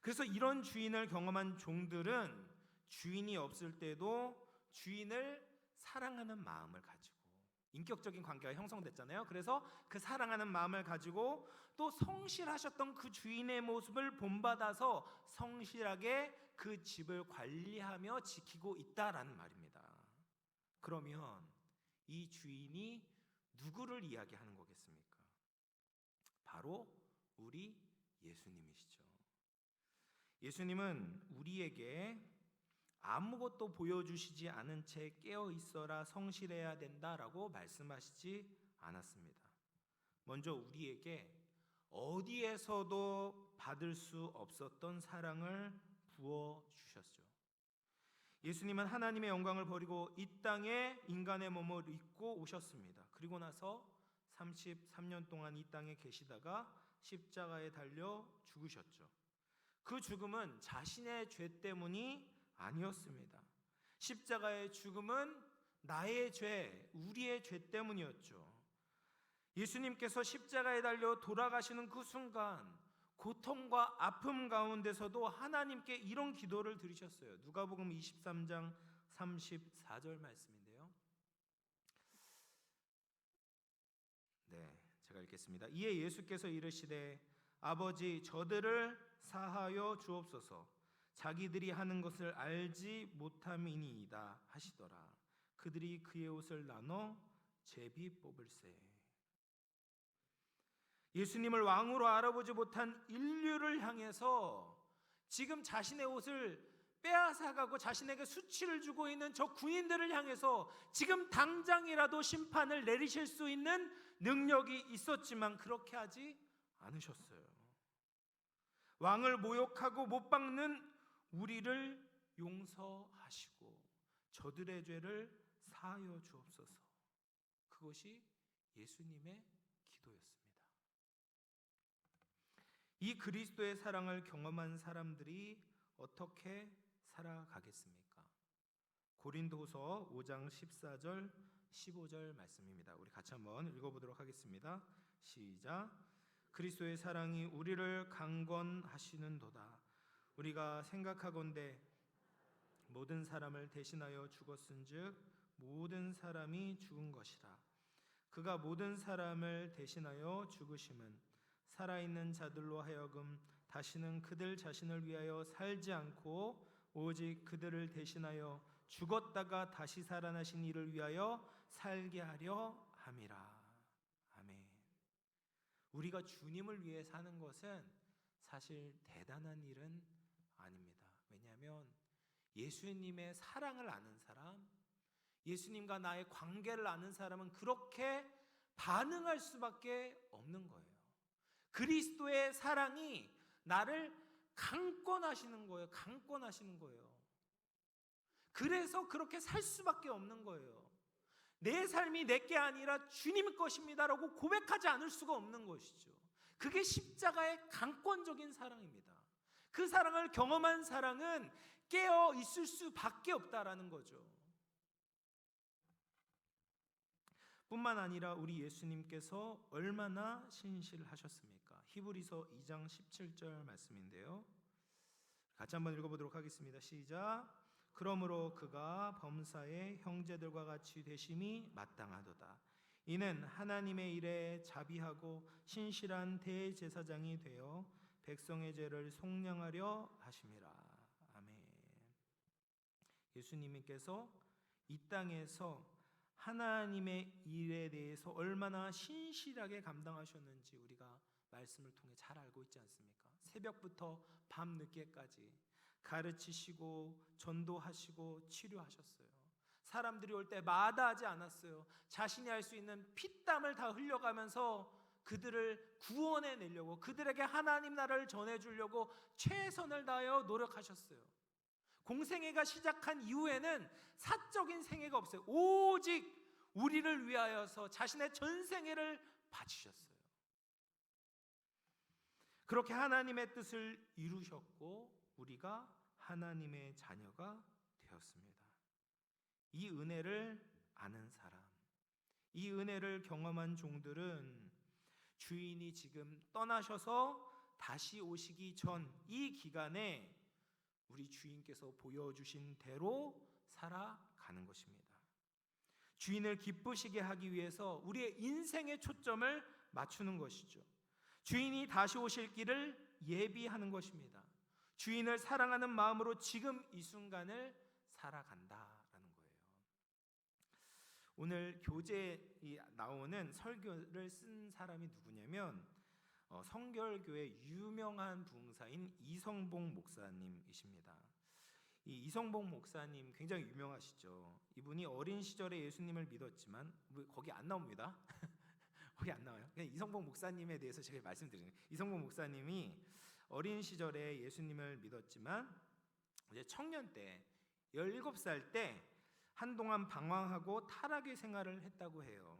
그래서 이런 주인을 경험한 종들은 주인이 없을 때도 주인을 사랑하는 마음을 가지고 인격적인 관계가 형성됐잖아요. 그래서 그 사랑하는 마음을 가지고 또 성실하셨던 그 주인의 모습을 본받아서 성실하게 그 집을 관리하며 지키고 있다라는 말입니다. 그러면 이 주인이 누구를 이야기하는 거겠습니까? 바로 우리 예수님이시죠. 예수님은 우리에게 아무것도 보여주시지 않은 채 깨어 있어라 성실해야 된다라고 말씀하시지 않았습니다. 먼저 우리에게 어디에서도 받을 수 없었던 사랑을 부어주셨죠. 예수님은 하나님의 영광을 버리고 이 땅에 인간의 몸을 입고 오셨습니다. 그리고 나서 33년 동안 이 땅에 계시다가 십자가에 달려 죽으셨죠. 그 죽음은 자신의 죄 때문이 아니었습니다. 십자가의 죽음은 나의 죄, 우리의 죄 때문이었죠. 예수님께서 십자가에 달려 돌아가시는 그 순간 고통과 아픔 가운데서도 하나님께 이런 기도를 드리셨어요. 누가복음 23장 34절 말씀인데요. 네, 제가 읽겠습니다. 이에 예수께서 이르시되 아버지 저들을 사하여 주옵소서. 자기들이 하는 것을 알지 못함이니이다 하시더라. 그들이 그의 옷을 나눠 제비 뽑을세. 예수님을 왕으로 알아보지 못한 인류를 향해서 지금 자신의 옷을 빼앗아가고 자신에게 수치를 주고 있는 저 군인들을 향해서 지금 당장이라도 심판을 내리실 수 있는 능력이 있었지만 그렇게 하지 않으셨어요. 왕을 모욕하고 못 박는 우리를 용서하시고 저들의 죄를 사하여 주옵소서. 그것이 예수님의 기도였습니다. 이 그리스도의 사랑을 경험한 사람들이 어떻게 살아가겠습니까? 고린도후서 5장 14절 15절 말씀입니다. 우리 같이 한번 읽어보도록 하겠습니다. 시작. 그리스도의 사랑이 우리를 강권하시는도다. 우리가 생각하건대 모든 사람을 대신하여 죽었은즉 모든 사람이 죽은 것이라. 그가 모든 사람을 대신하여 죽으심은 살아있는 자들로 하여금 다시는 그들 자신을 위하여 살지 않고 오직 그들을 대신하여 죽었다가 다시 살아나신 이를 위하여 살게 하려 함이라. 아멘. 우리가 주님을 위해 사는 것은 사실 대단한 일은 아닙니다. 왜냐하면 예수님의 사랑을 아는 사람, 예수님과 나의 관계를 아는 사람은 그렇게 반응할 수밖에 없는 거예요. 그리스도의 사랑이 나를 강권하시는 거예요. 강권하시는 거예요. 그래서 그렇게 살 수밖에 없는 거예요. 내 삶이 내게 아니라 주님 것입니다라고 고백하지 않을 수가 없는 것이죠. 그게 십자가의 강권적인 사랑입니다. 그 사랑을 경험한 사랑은 깨어 있을 수밖에 없다라는 거죠. 뿐만 아니라 우리 예수님께서 얼마나 신실하셨습니까? 히브리서 2장 17절 말씀인데요. 같이 한번 읽어보도록 하겠습니다. 시작. 그러므로 그가 범사의 형제들과 같이 되심이 마땅하도다. 이는 하나님의 일에 자비하고 신실한 대제사장이 되어 백성의 죄를 속량하려 하심이라. 아멘. 예수님께서 이 땅에서 하나님의 일에 대해서 얼마나 신실하게 감당하셨는지 우리가 말씀을 통해 잘 알고 있지 않습니까? 새벽부터 밤 늦게까지 가르치시고 전도하시고 치료하셨어요. 사람들이 올 때 마다하지 않았어요. 자신이 할 수 있는 피땀을 다 흘려가면서 그들을 구원해 내려고, 그들에게 하나님 나라를 전해주려고 최선을 다하여 노력하셨어요. 공생애가 시작한 이후에는 사적인 생애가 없어요. 오직 우리를 위하여서 자신의 전생애를 바치셨어요. 그렇게 하나님의 뜻을 이루셨고 우리가 하나님의 자녀가 되었습니다. 이 은혜를 아는 사람, 이 은혜를 경험한 종들은 주인이 지금 떠나셔서 다시 오시기 전 이 기간에 우리 주인께서 보여주신 대로 살아갈 가는 것입니다. 주인을 기쁘시게 하기 위해서 우리의 인생의 초점을 맞추는 것이죠. 주인이 다시 오실 길을 예비하는 것입니다. 주인을 사랑하는 마음으로 지금 이 순간을 살아간다라는 거예요. 오늘 교재에 나오는 설교를 쓴 사람이 누구냐면 성결교회 유명한 부흥사인 이성봉 목사님이십니다. 이 이성봉 목사님 굉장히 유명하시죠. 이분이 어린 시절에 예수님을 믿었지만 거기 안 나옵니다. 거기 안 나와요. 그냥 이성봉 목사님에 대해서 제가 말씀드리는 거예요. 이성봉 목사님이 어린 시절에 예수님을 믿었지만 이제 청년 때 17살 때 한동안 방황하고 타락의 생활을 했다고 해요.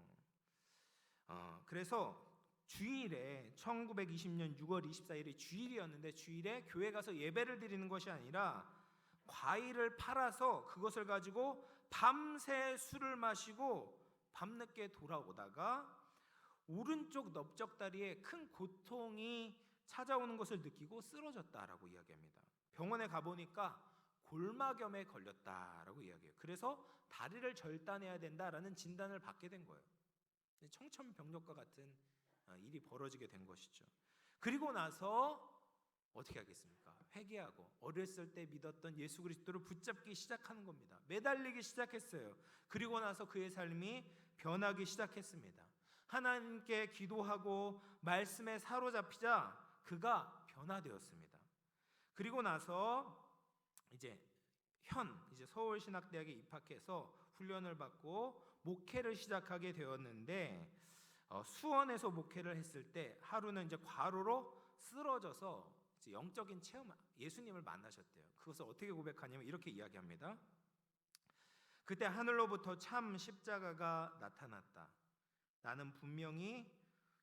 그래서 주일에 1920년 6월 24일이 주일이었는데 주일에 교회 가서 예배를 드리는 것이 아니라 과일을 팔아서 그것을 가지고 밤새 술을 마시고 밤늦게 돌아오다가 오른쪽 넓적다리에 큰 고통이 찾아오는 것을 느끼고 쓰러졌다라고 이야기합니다. 병원에 가보니까 골마겸에 걸렸다라고 이야기해요. 그래서 다리를 절단해야 된다라는 진단을 받게 된 거예요. 청천벽력과 같은 일이 벌어지게 된 것이죠. 그리고 나서 어떻게 하겠습니까? 회개하고 어렸을 때 믿었던 예수 그리스도를 붙잡기 시작하는 겁니다. 매달리기 시작했어요. 그리고 나서 그의 삶이 변하기 시작했습니다. 하나님께 기도하고 말씀에 사로잡히자 그가 변화되었습니다. 그리고 나서 이제 서울신학대학에 입학해서 훈련을 받고 목회를 시작하게 되었는데 수원에서 목회를 했을 때 하루는 이제 과로로 쓰러져서 이제 영적인 체험, 예수님을 만나셨대요. 그것을 어떻게 고백하냐면 이렇게 이야기합니다. 그때 하늘로부터 참 십자가가 나타났다. 나는 분명히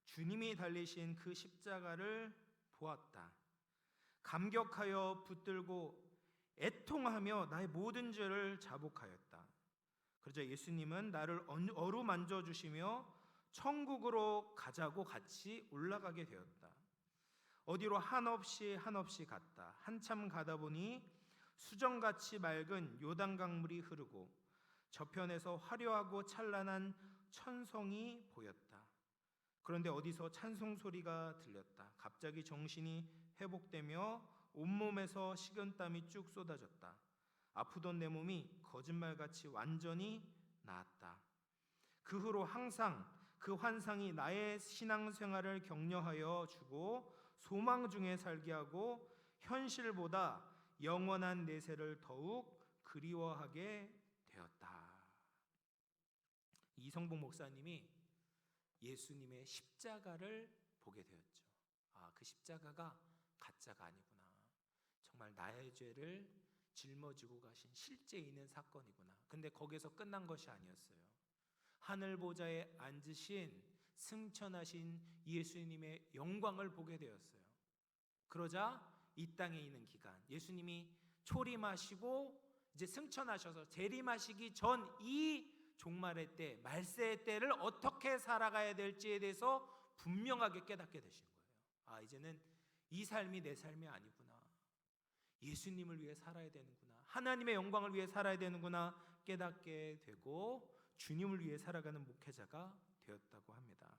주님이 달리신 그 십자가를 보았다. 감격하여 붙들고 애통하며 나의 모든 죄를 자복하였다. 그러자 예수님은 나를 어루만져 주시며 천국으로 가자고 같이 올라가게 되었다. 어디로 한없이 갔다. 한참 가다 보니 수정같이 맑은 요단강물이 흐르고 저편에서 화려하고 찬란한 천성이 보였다. 그런데 어디서 찬송 소리가 들렸다. 갑자기 정신이 회복되며 온몸에서 식은땀이 쭉 쏟아졌다. 아프던 내 몸이 거짓말같이 완전히 나았다. 그 후로 항상 그 환상이 나의 신앙생활을 격려하여 주고 소망 중에 살게 하고 현실보다 영원한 내세를 더욱 그리워하게 되었다. 이성봉 목사님이 예수님의 십자가를 보게 되었죠. 그 십자가가 가짜가 아니구나. 정말 나의 죄를 짊어지고 가신 실제 있는 사건이구나. 근데 거기서 끝난 것이 아니었어요. 하늘 보좌에 앉으신 승천하신 예수님의 영광을 보게 되었어요. 그러자 이 땅에 있는 기간 예수님이 초림하시고 이제 승천하셔서 재림하시기 전 이 종말의 때, 말세의 때를 어떻게 살아가야 될지에 대해서 분명하게 깨닫게 되신 거예요. 이제는 이 삶이 내 삶이 아니구나. 예수님을 위해 살아야 되는구나. 하나님의 영광을 위해 살아야 되는구나 깨닫게 되고 주님을 위해 살아가는 목회자가 되었다고 합니다.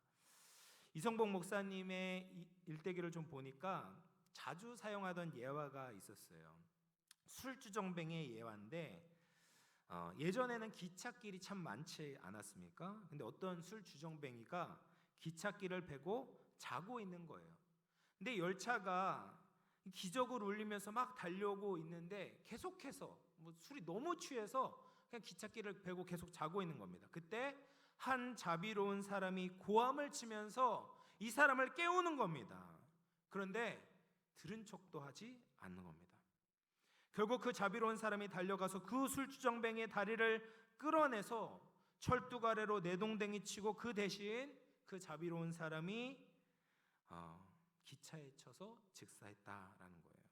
이성봉 목사님의 일대기를 좀 보니까 자주 사용하던 예화가 있었어요. 술주정뱅이의 예화인데 예전에는 기찻길이 참 많지 않았습니까? 근데 어떤 술주정뱅이가 기찻길을 베고 자고 있는 거예요. 근데 열차가 기적을 울리면서 막 달려오고 있는데 계속해서 술이 너무 취해서 그냥 기찻길을 베고 계속 자고 있는 겁니다. 그때 한 자비로운 사람이 고함을 치면서 이 사람을 깨우는 겁니다. 그런데 들은 척도 하지 않는 겁니다. 결국 그 자비로운 사람이 달려가서 그 술주정뱅이의 다리를 끌어내서 철두가래로 내동댕이 치고 그 대신 그 자비로운 사람이 기차에 쳐서 즉사했다라는 거예요.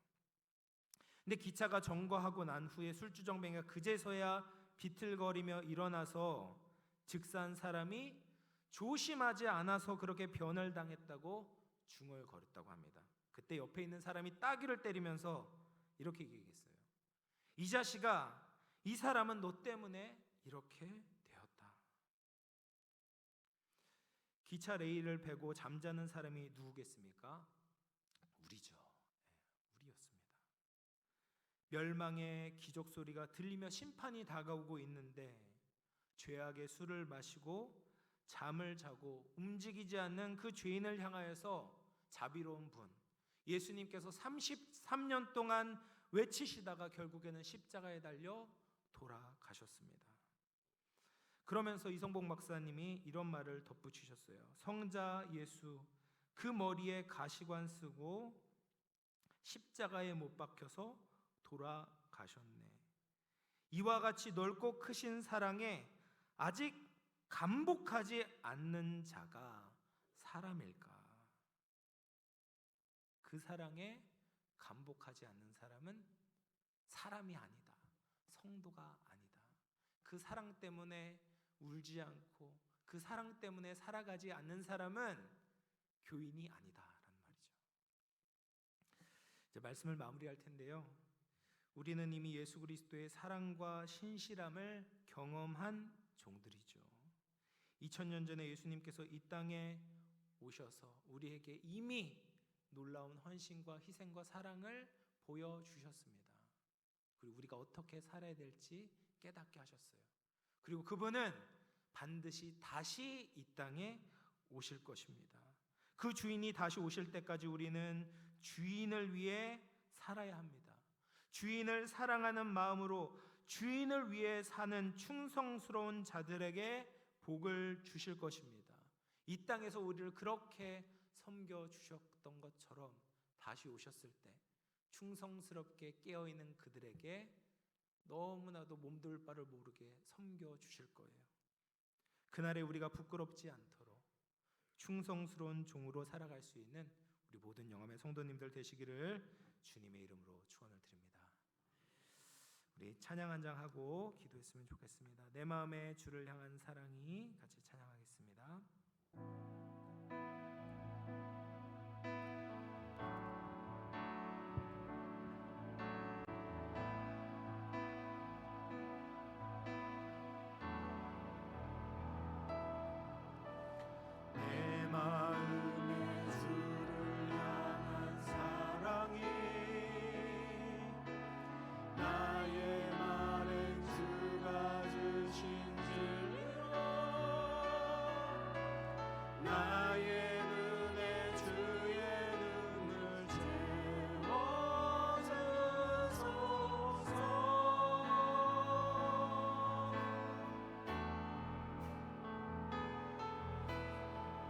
근데 기차가 점거하고 난 후에 술주정뱅이가 그제서야 비틀거리며 일어나서 즉사한 사람이 조심하지 않아서 그렇게 변을 당했다고 중얼거렸다고 합니다. 그때 옆에 있는 사람이 따귀를 때리면서 이렇게 얘기했어요. 이 자식아, 이 사람은 너 때문에 이렇게 되었다. 기차 레일을 베고 잠자는 사람이 누구겠습니까? 우리죠. 우리였습니다. 멸망의 기적 소리가 들리며 심판이 다가오고 있는데 죄악의 술을 마시고 잠을 자고 움직이지 않는 그 죄인을 향하여서 자비로운 분 예수님께서 33년 동안 외치시다가 결국에는 십자가에 달려 돌아가셨습니다. 그러면서 이성복 박사님이 이런 말을 덧붙이셨어요. 성자 예수 그 머리에 가시관 쓰고 십자가에 못 박혀서 돌아가셨네. 이와 같이 넓고 크신 사랑에 아직 감복하지 않는 자가 사람일까? 그 사랑에 감복하지 않는 사람은 사람이 아니다. 성도가 아니다. 그 사랑 때문에 울지 않고 그 사랑 때문에 살아가지 않는 사람은 교인이 아니다라는 말이죠. 이제 말씀을 마무리할 텐데요. 우리는 이미 예수 그리스도의 사랑과 신실함을 경험한 종들이죠. 2000년 전에 예수님께서 이 땅에 오셔서 우리에게 이미 놀라운 헌신과 희생과 사랑을 보여주셨습니다. 그리고 우리가 어떻게 살아야 될지 깨닫게 하셨어요. 그리고 그분은 반드시 다시 이 땅에 오실 것입니다. 그 주인이 다시 오실 때까지 우리는 주인을 위해 살아야 합니다. 주인을 사랑하는 마음으로 주인을 위해 사는 충성스러운 자들에게 복을 주실 것입니다. 이 땅에서 우리를 그렇게 섬겨주셨던 것처럼 다시 오셨을 때 충성스럽게 깨어있는 그들에게 너무나도 몸둘 바를 모르게 섬겨주실 거예요. 그날에 우리가 부끄럽지 않도록 충성스러운 종으로 살아갈 수 있는 우리 모든 영암의 성도님들 되시기를 주님의 이름으로 축원을 드립니다. 우리 찬양 한 장 하고 기도했으면 좋겠습니다. 내 마음에 주를 향한 사랑이 같이 찬양하겠습니다. 내 마음에 주를 향한 사랑이 나의 말에 주가 주신 진리로 나의 눈에 주의 눈을 채워주소서.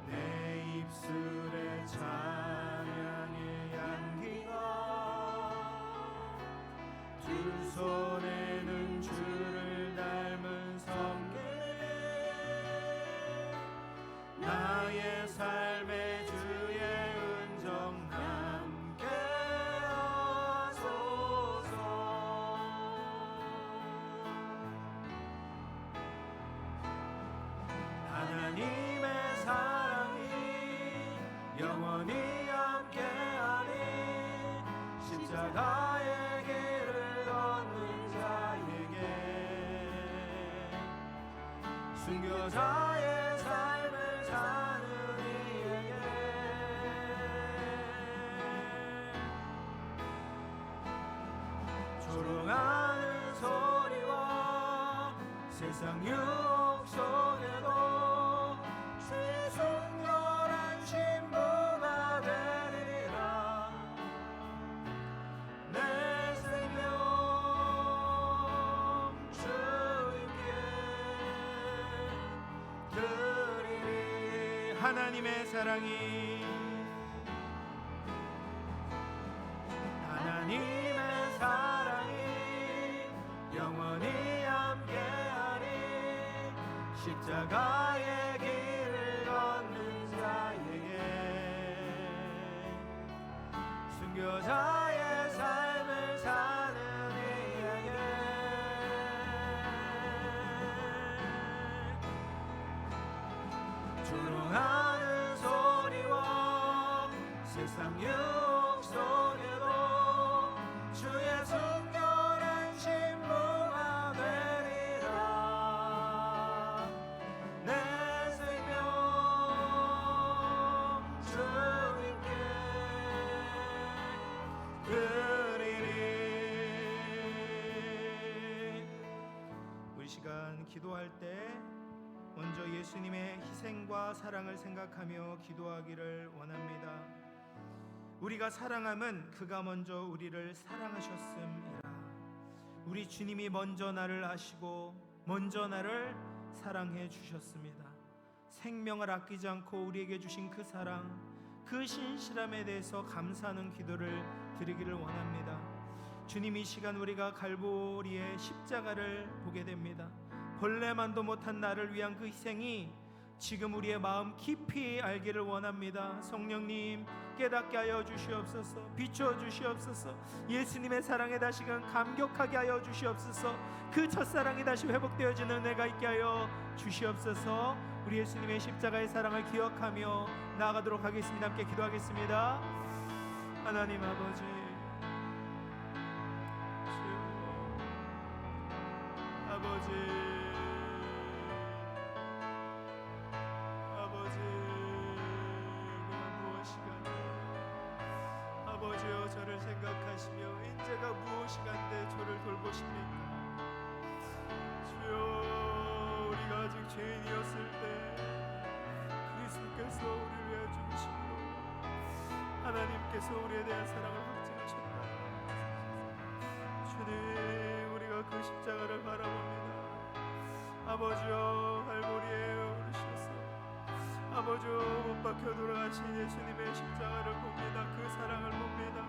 내 입술에 찬양의 향기가 두 손에는 주를 닮은 성결 나의 삶에 주의 은정 남게 하소서. 하나님의 사랑이 영원히 함께하니 십자가의 길을 걷는 자에게 순교자의 삶을 사는 이에게 조롱하는 소리와 세상 유혹 속에도 주의 순결한 신부가 되리라. 내 생명 주님께 드리리. 하나님의 사랑이 하나님의 사랑이 영원히 함께하니 십자가의 길을 걷는 자에게 순교자의 삶을 사는 이에게 조롱하는 소리와 세상 유혹 속에도 주의 순결한 신부가 되리라. 시간 기도할 때 먼저 예수님의 희생과 사랑을 생각하며 기도하기를 원합니다. 우리가 사랑함은 그가 먼저 우리를 사랑하셨음이라. 우리 주님이 먼저 나를 아시고 먼저 나를 사랑해 주셨습니다. 생명을 아끼지 않고 우리에게 주신 그 사랑, 그 신실함에 대해서 감사하는 기도를 드리기를 원합니다. 주님, 이 시간 우리가 갈보리의 십자가를 보게 됩니다. 벌레만도 못한 나를 위한 그 희생이 지금 우리의 마음 깊이 알기를 원합니다. 성령님, 깨닫게 하여 주시옵소서. 비추어 주시옵소서. 예수님의 사랑에 다시금 감격하게 하여 주시옵소서. 그 첫사랑이 다시 회복되어지는 은혜가 있게 하여 주시옵소서. 우리 예수님의 십자가의 사랑을 기억하며 나아가도록 하겠습니다. 함께 기도하겠습니다. 하나님 아버지, 아버지여, 저를 생각하시며 인제가 무엇이간데 저를 돌보십니까? 주여, 우리가 아직 죄인이었을 때 그리스도께서 우리를 위해 죽으심으로 하나님께서 우리에 대한 사랑을 확증하셨다. 주님, 우리가 그 십자가를 바라봅니다. 아버지여, 갈보리에 오르셔서 아버지여 못 박혀 돌아가신 예수님의 십자가를 봅니다. 그 사랑을 봅니다.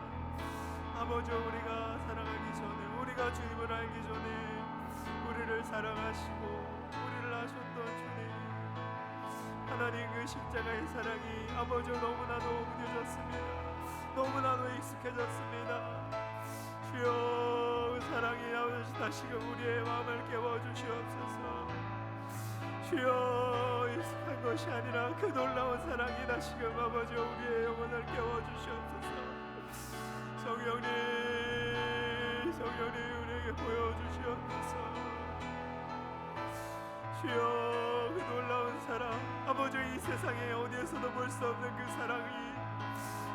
아버지여, 우리가 사랑하기 전에, 우리가 주님을 알기 전에 우리를 사랑하시고 우리를 아셨던 주님, 하나님, 그 십자가의 사랑이 아버지여 너무나도 무뎌졌습니다. 너무나도 익숙해졌습니다. 주여, 그 사랑이 아버지 다시금 우리의 마음을 깨워주시옵소서. 주여, 익숙한 것이 아니라 그 놀라운 사랑이 다시금 아버지 우리의 영혼을 깨워주시옵소서. 성령님, 성령님, 우리에게 보여주시옵소서. 주여, 그 놀라운 사랑, 아버지 이 세상에 어디에서도 볼 수 없는 그 사랑이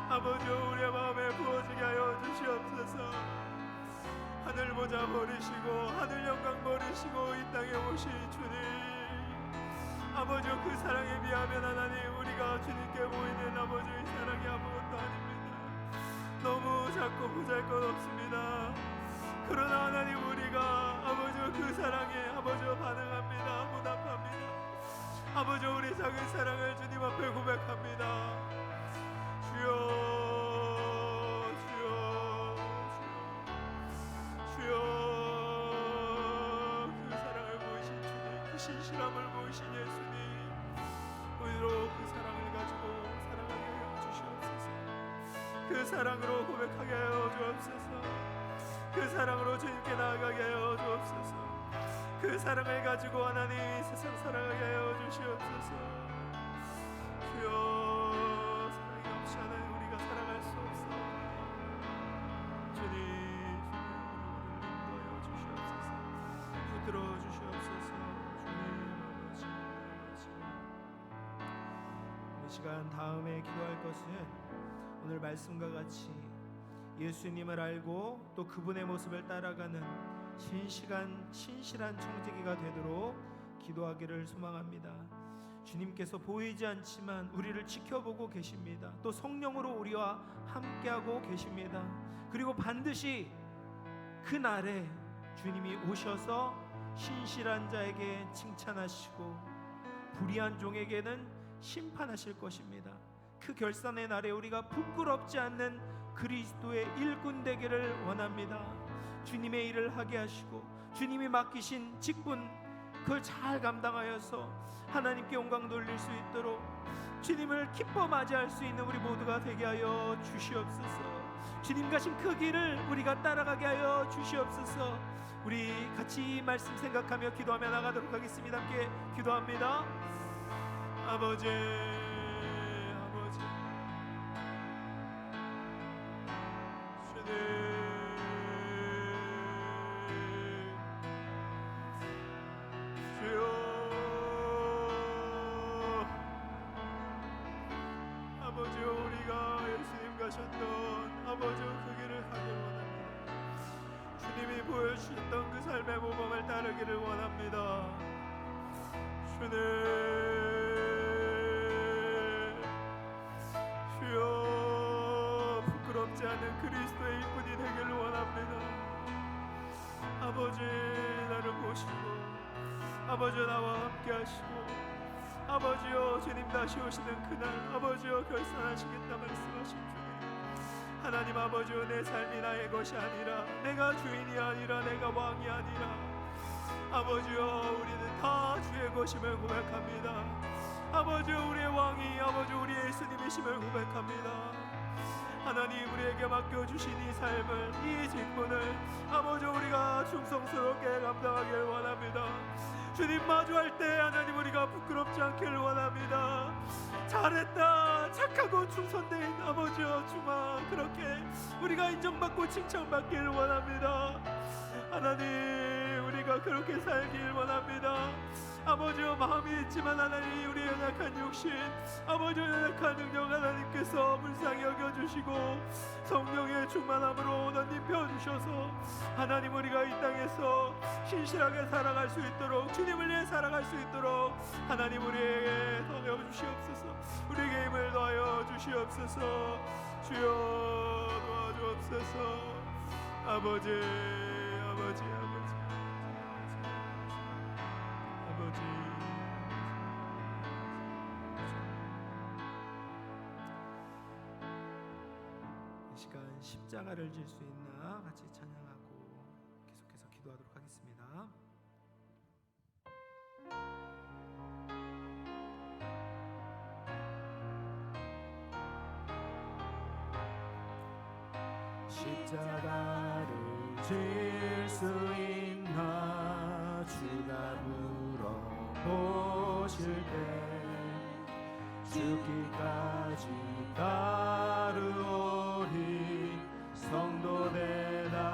아버지 우리의 마음에 부어지게 하여 주시옵소서. 하늘 보좌 버리시고 하늘 영광 버리시고 이 땅에 오신 주님, 아버지 그 사랑에 비하면 하나님, 우리가 주님께 보이는 아버지의 사랑이 아무것도 아닙니다. 너무 작고 보잘것없습니다. 그러나 하나님, 우리가 아버지 그 사랑에 아버지 반응합니다. 보답합니다. 아버지 우리 작은 사랑을 주님 앞에 고백합니다. 주여, 주여, 주여, 주여, 그 사랑을 보이신 주님, 그 신실함을 보이신 예수님, 우리로 그 사랑을 가지고 사랑하게 하여 주시옵소서. 그 사랑으로 고백하게 하여 주옵소서. 그 사랑으로 주님께 나아가게 하여 주옵소서. 그 사랑을 가지고 하나님 세상 사랑하게 하여 주시옵소서. 주여, 사랑이 없이 하나님 우리가 살아갈 수 없어. 주님, 우리를 인도하여 주시옵소서. 붙들어 주시옵소서. 주님, 아버지, 이 시간 다음에 기도할 것은 오늘 말씀과 같이 예수님을 알고 또 그분의 모습을 따라가는 신실한 청지기가 되도록 기도하기를 소망합니다. 주님께서 보이지 않지만 우리를 지켜보고 계십니다. 또 성령으로 우리와 함께하고 계십니다. 그리고 반드시 그날에 주님이 오셔서 신실한 자에게 칭찬하시고 불의한 종에게는 심판하실 것입니다. 그 결산의 날에 우리가 부끄럽지 않는 그리스도의 일꾼 되기를 원합니다. 주님의 일을 하게 하시고 주님이 맡기신 직분 그걸 잘 감당하여서 하나님께 영광 돌릴 수 있도록 주님을 기뻐 맞이할 수 있는 우리 모두가 되게 하여 주시옵소서. 주님 가신 그 길을 우리가 따라가게 하여 주시옵소서. 우리 같이 말씀 생각하며 기도하며 나가도록 하겠습니다. 함께 기도합니다. 아버지, 아버지, 주님, 아버지 우리가 예수님 가셨던 아버지 그 길을 가길 원합니다. 주님이 보여주셨던 그 삶의 모범을 따르기를 원합니다. 주님, 주여, 부끄럽지 않은 그리스도의 일꾼이 되기를 원합니다. 아버지, 나를 보시고 아버지 나와 함께 하시고 아버지여, 주님 다시 오시는 그날 아버지여 결산하시겠다 말씀하신 주님, 하나님 아버지여, 내 삶이 나의 것이 아니라, 내가 주인이 아니라, 내가 왕이 아니라, 아버지여, 우리는 다 주의 것임을 고백합니다. 아버지여, 우리의 왕이 아버지 우리 예수님이심을 고백합니다. 하나님, 우리에게 맡겨주신 이 삶을, 이 직분을 아버지 우리가 충성스럽게 감당하길 원합니다. 주님 마주할 때 하나님 우리가 부끄럽지 않기를 원합니다. 잘했다, 착하고 충성된 아버지여 주마, 그렇게 우리가 인정받고 칭찬받기를 원합니다. 하나님, 우리가 그렇게 살길 원합니다. 아버지여, 마음이 있지만 하나님 우리의 연약한 육신, 아버지여 연약한 능력 하나님께서 불쌍히 여겨주시고 성령의 충만함으로 너님 펴주셔서 하나님 우리가 이 땅에서 신실하게 살아갈 수 있도록, 주님을 위해 살아갈 수 있도록 하나님 우리에게 더하여 주시옵소서. 우리에게 힘을 더하여 주시옵소서. 주여 도와주옵소서. 아버지, 아버지, 아버지, 아버지. 이 시간 십자가를 질 수 있나 같이 찬양하고 계속해서 기도하도록 하겠습니다. 십자가를 질 수 있나 주가 물어보실 때 죽기까지 따르오리 성도 대답하였다.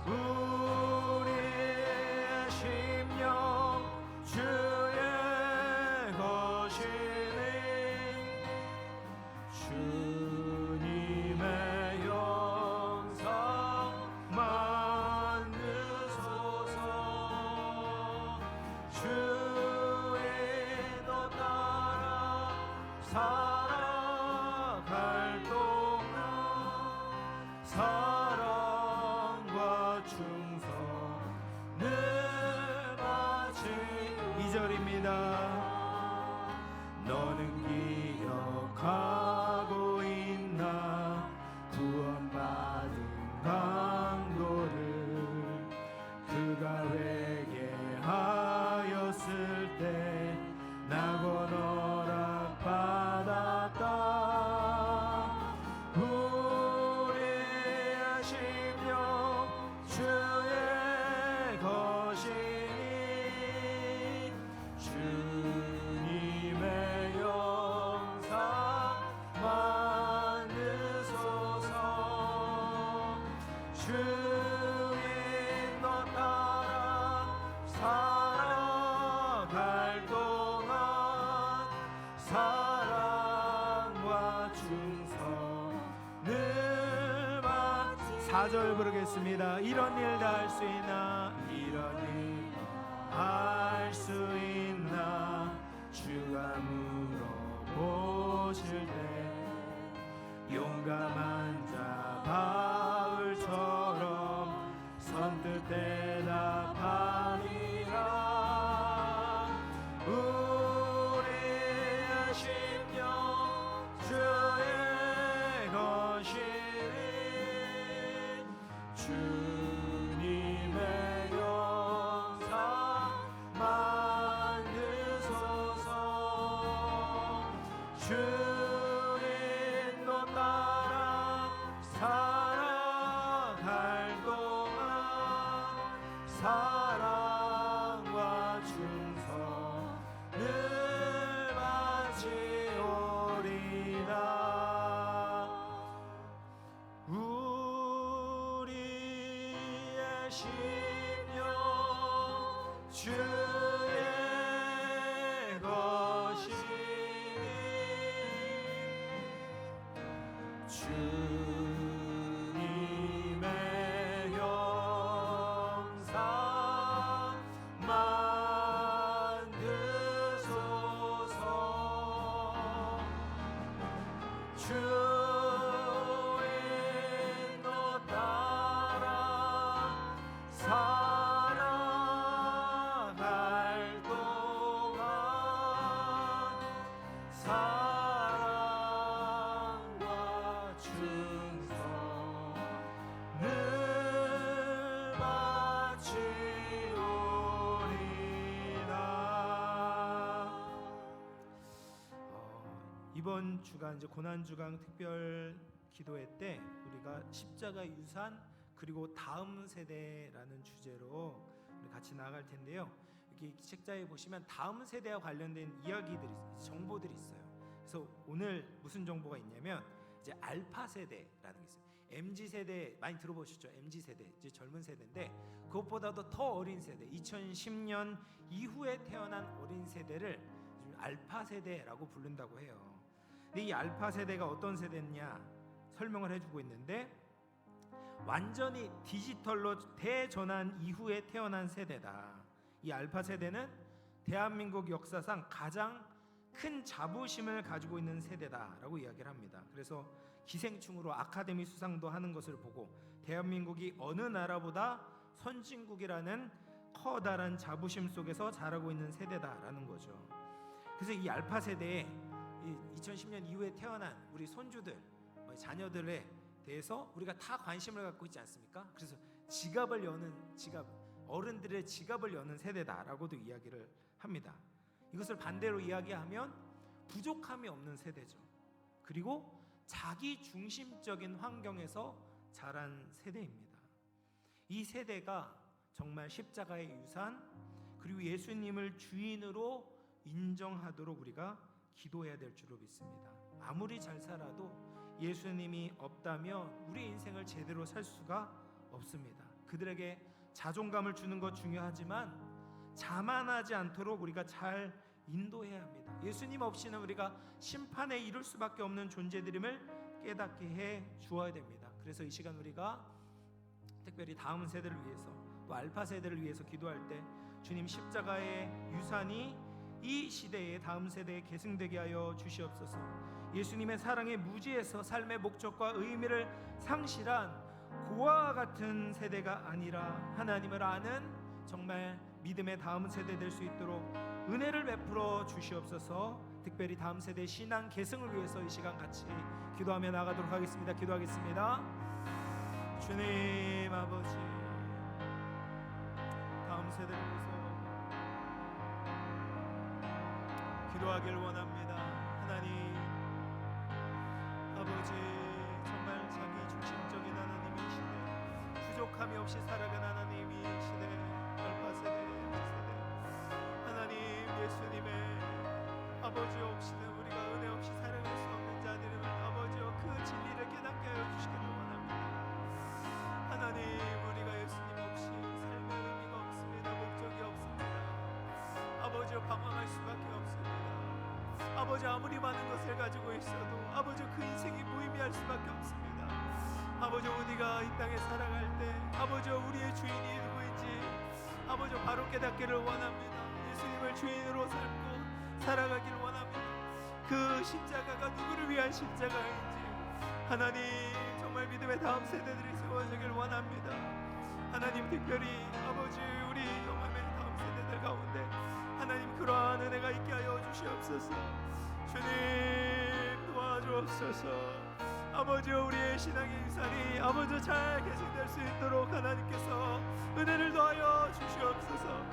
우리의 심령 주의 것이니 주님의 영상 만드소서. 주의 너 따라 살아갈 동안 사랑과 충성을 바치. 2절입니다. 너는 기억하고 있나 구원받은 강도를 그가 회개하였을 때 나고 허락받았다. 우리의 심령 주의 것이니 주님의 영상 만드소서. 주님 너 따라 살아갈 동안 사랑과 충성을 받지. 4절 부르겠습니다. 이런 일 다 할 수 있나, 이런 일 할 수 있나 주가 물어보실 때 용감한 자 바울처럼 선뜻 대답하리라. 우리의 심령 주의 것이니 주님의 영상 만드소서. 주님 너 따라 살아갈 동안 사랑과 충성을 바치오리라. 우리의 심령 주의 것이니 주님의 이번 주간 이제 고난 주간 특별 기도회 때 우리가 십자가 유산 그리고 다음 세대라는 주제로 우리 같이 나아갈 텐데요. 여기 책자에 보시면 다음 세대와 관련된 이야기들이 정보들이 있어요. 그래서 오늘 무슨 정보가 있냐면 이제 알파 세대라는 게 있어요. MZ 세대 많이 들어보셨죠? MZ 세대 이제 젊은 세대인데 그것보다도 더 어린 세대 2010년 이후에 태어난 어린 세대를 알파 세대라고 부른다고 해요. 근데 이 알파 세대가 어떤 세대냐 설명을 해주고 있는데 완전히 디지털로 대전환 이후에 태어난 세대다. 이 알파 세대는 대한민국 역사상 가장 큰 자부심을 가지고 있는 세대다라고 이야기를 합니다. 그래서 기생충으로 아카데미 수상도 하는 것을 보고 대한민국이 어느 나라보다 선진국이라는 커다란 자부심 속에서 자라고 있는 세대다라는 거죠. 그래서 이 알파 세대에 2010년 이후에 태어난 우리 손주들, 자녀들에 대해서 우리가 다 관심을 갖고 있지 않습니까? 그래서 어른들의 지갑을 여는 세대다라고도 이야기를 합니다. 이것을 반대로 이야기하면 부족함이 없는 세대죠. 그리고 자기 중심적인 환경에서 자란 세대입니다. 이 세대가 정말 십자가의 유산 그리고 예수님을 주인으로 인정하도록 우리가 기도해야 될 줄로 믿습니다. 아무리 잘 살아도 예수님이 없다면 우리 인생을 제대로 살 수가 없습니다. 그들에게 자존감을 주는 것 중요하지만 자만하지 않도록 우리가 잘 인도해야 합니다. 예수님 없이는 우리가 심판에 이를 수밖에 없는 존재들임을 깨닫게 해 주어야 됩니다. 그래서 이 시간 우리가 특별히 다음 세대를 위해서 또 알파 세대를 위해서 기도할 때 주님 십자가의 유산이 이 시대의 다음 세대에 계승되게 하여 주시옵소서. 예수님의 사랑의 무지에서 삶의 목적과 의미를 상실한 고아와 같은 세대가 아니라 하나님을 아는 정말 믿음의 다음 세대 될 수 있도록 은혜를 베풀어 주시옵소서. 특별히 다음 세대 신앙 계승을 위해서 이 시간 같이 기도하며 나가도록 하겠습니다. 기도하겠습니다. 주님 아버지, 다음 세대를 위해서 기도하길 원합니다. 하나님 아버지, 정말 자기 중심적인 하나님의 시대, 부족함이 없이 살아간 하나님이 시대, 알파 세대, MZ 세대, 하나님 예수님의 아버지 없이는 우리가 은혜 없이 살아갈 수 없는 자들임을 아버지여 그 진리를 깨닫게 하여 주시기를 원합니다. 하나님, 우리가 예수님 없이 삶의 의미가 없습니다. 목적이 없습니다. 아버지여 방황할 수밖에 없습니다. 아버지, 아무리 많은 것을 가지고 있어도 아버지 그 인생이 무의미할 수밖에 없습니다. 아버지, 우리가 이 땅에 살아갈 때 아버지 우리의 주인이 누구인지 아버지 바로 깨닫기를 원합니다. 예수님을 주인으로 삶고 살아가기를 원합니다. 그 십자가가 누구를 위한 십자가인지 하나님 정말 믿음의 다음 세대들이 세워지길 원합니다. 하나님, 특별히 아버지 우리 영암의 다음 세대들 가운데 하나님 그러한 은혜가 있게 하여 주시옵소서. 주님 도와주옵소서. 아버지, 우리의 신앙의 유산이 아버지 잘 계승될 수 있도록 하나님께서 은혜를 더하여 주시옵소서.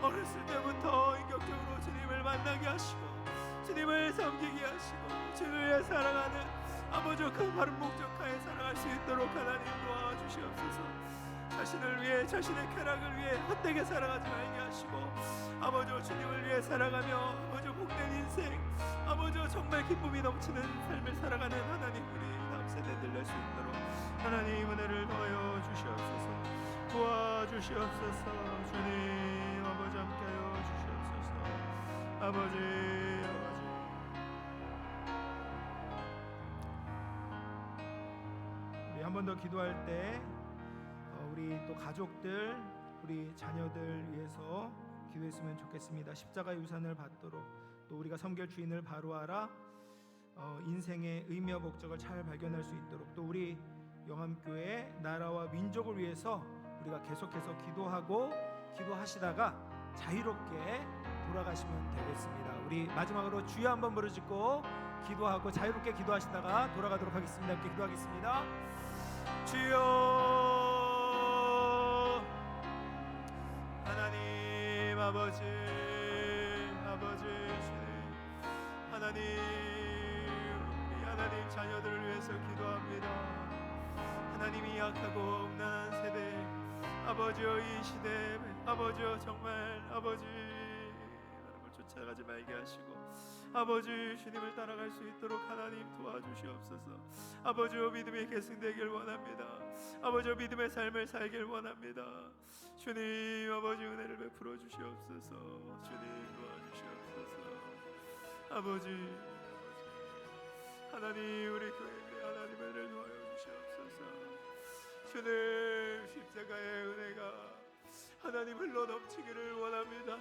어렸을 때부터 인격적으로 주님을 만나게 하시고 주님을 섬기게 하시고 주님을 사랑하는 아버지 그 바른 목적하에 살아갈 수 있도록 하나님 도와주시옵소서. 자신을 위해, 자신의 쾌락을 위해 헛되게 살아가지 말게 하시고 아버지 주님을 위해 살아가며 아버지 복된 인생, 아버지 정말 기쁨이 넘치는 삶을 살아가는 하나님 우리 다음 세대들 낼 수 있도록 하나님 은혜를 더하여 주시옵소서. 도와주시옵소서. 주님 아버지 함께하여 주시옵소서. 아버지 우리 한 번 더 기도할 때 우리 또 가족들, 우리 자녀들 위해서 기도했으면 좋겠습니다. 십자가 유산을 받도록 또 우리가 섬길 주인을 바로 알아 인생의 의미와 목적을 잘 발견할 수 있도록 또 우리 영암교회 나라와 민족을 위해서 우리가 계속해서 기도하고 기도하시다가 자유롭게 돌아가시면 되겠습니다. 우리 마지막으로 주여 한번 부르짖고 기도하고 자유롭게 기도하시다가 돌아가도록 하겠습니다. 함께 기도하겠습니다. 주여, 하나님 아버지 주님, 하나님 자녀들을 위해서 기도합니다. 하나님이 약하고 음란한 세대, 아버지여 이 시대 아버지여 정말 아버지 하나님을 쫓아가지 말게 하시고 아버지 주님을 따라갈 수 있도록 하나님 도와주시옵소서. 아버지여 믿음이 계승되길 원합니다. 아버지여 믿음의 삶을 살길 원합니다. 주님 아버지 은혜를 베풀어 주시옵소서. 주님 도와주시옵소서. 아버지 하나님 우리 교회에 하나님의 은혜를 도와주시옵소서. 주님 십자가의 은혜가 하나님 흘러넘치기를 원합니다.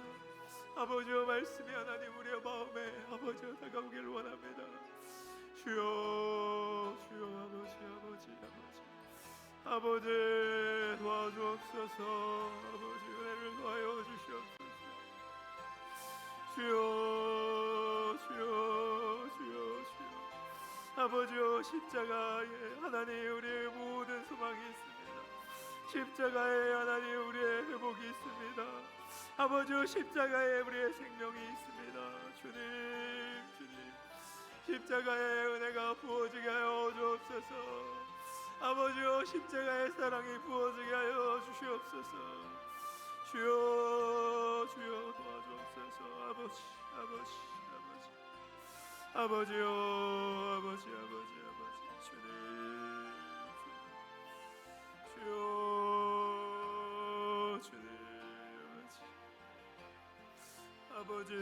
아버지여 말씀이 하나님 우리의 마음에 아버지여 다가오기를 원합니다. 주여 주여 아버지 도와주옵소서. 아버지 은혜를 더하여 주시옵소서. 주여 아버지여 십자가에 하나님 우리의 모든 소망이 있습니다. 십자가에 하나님 우리의 회복이 있습니다. 아버지여 십자가에 우리의 생명이 있습니다. 주님 십자가의 은혜가 부어지게 하여 주옵소서. 아버지여 십자가의 사랑이 부어지게 하여 주시옵소서. 주여 도와주옵소서. 아버지여 주님 주여 주님 아버지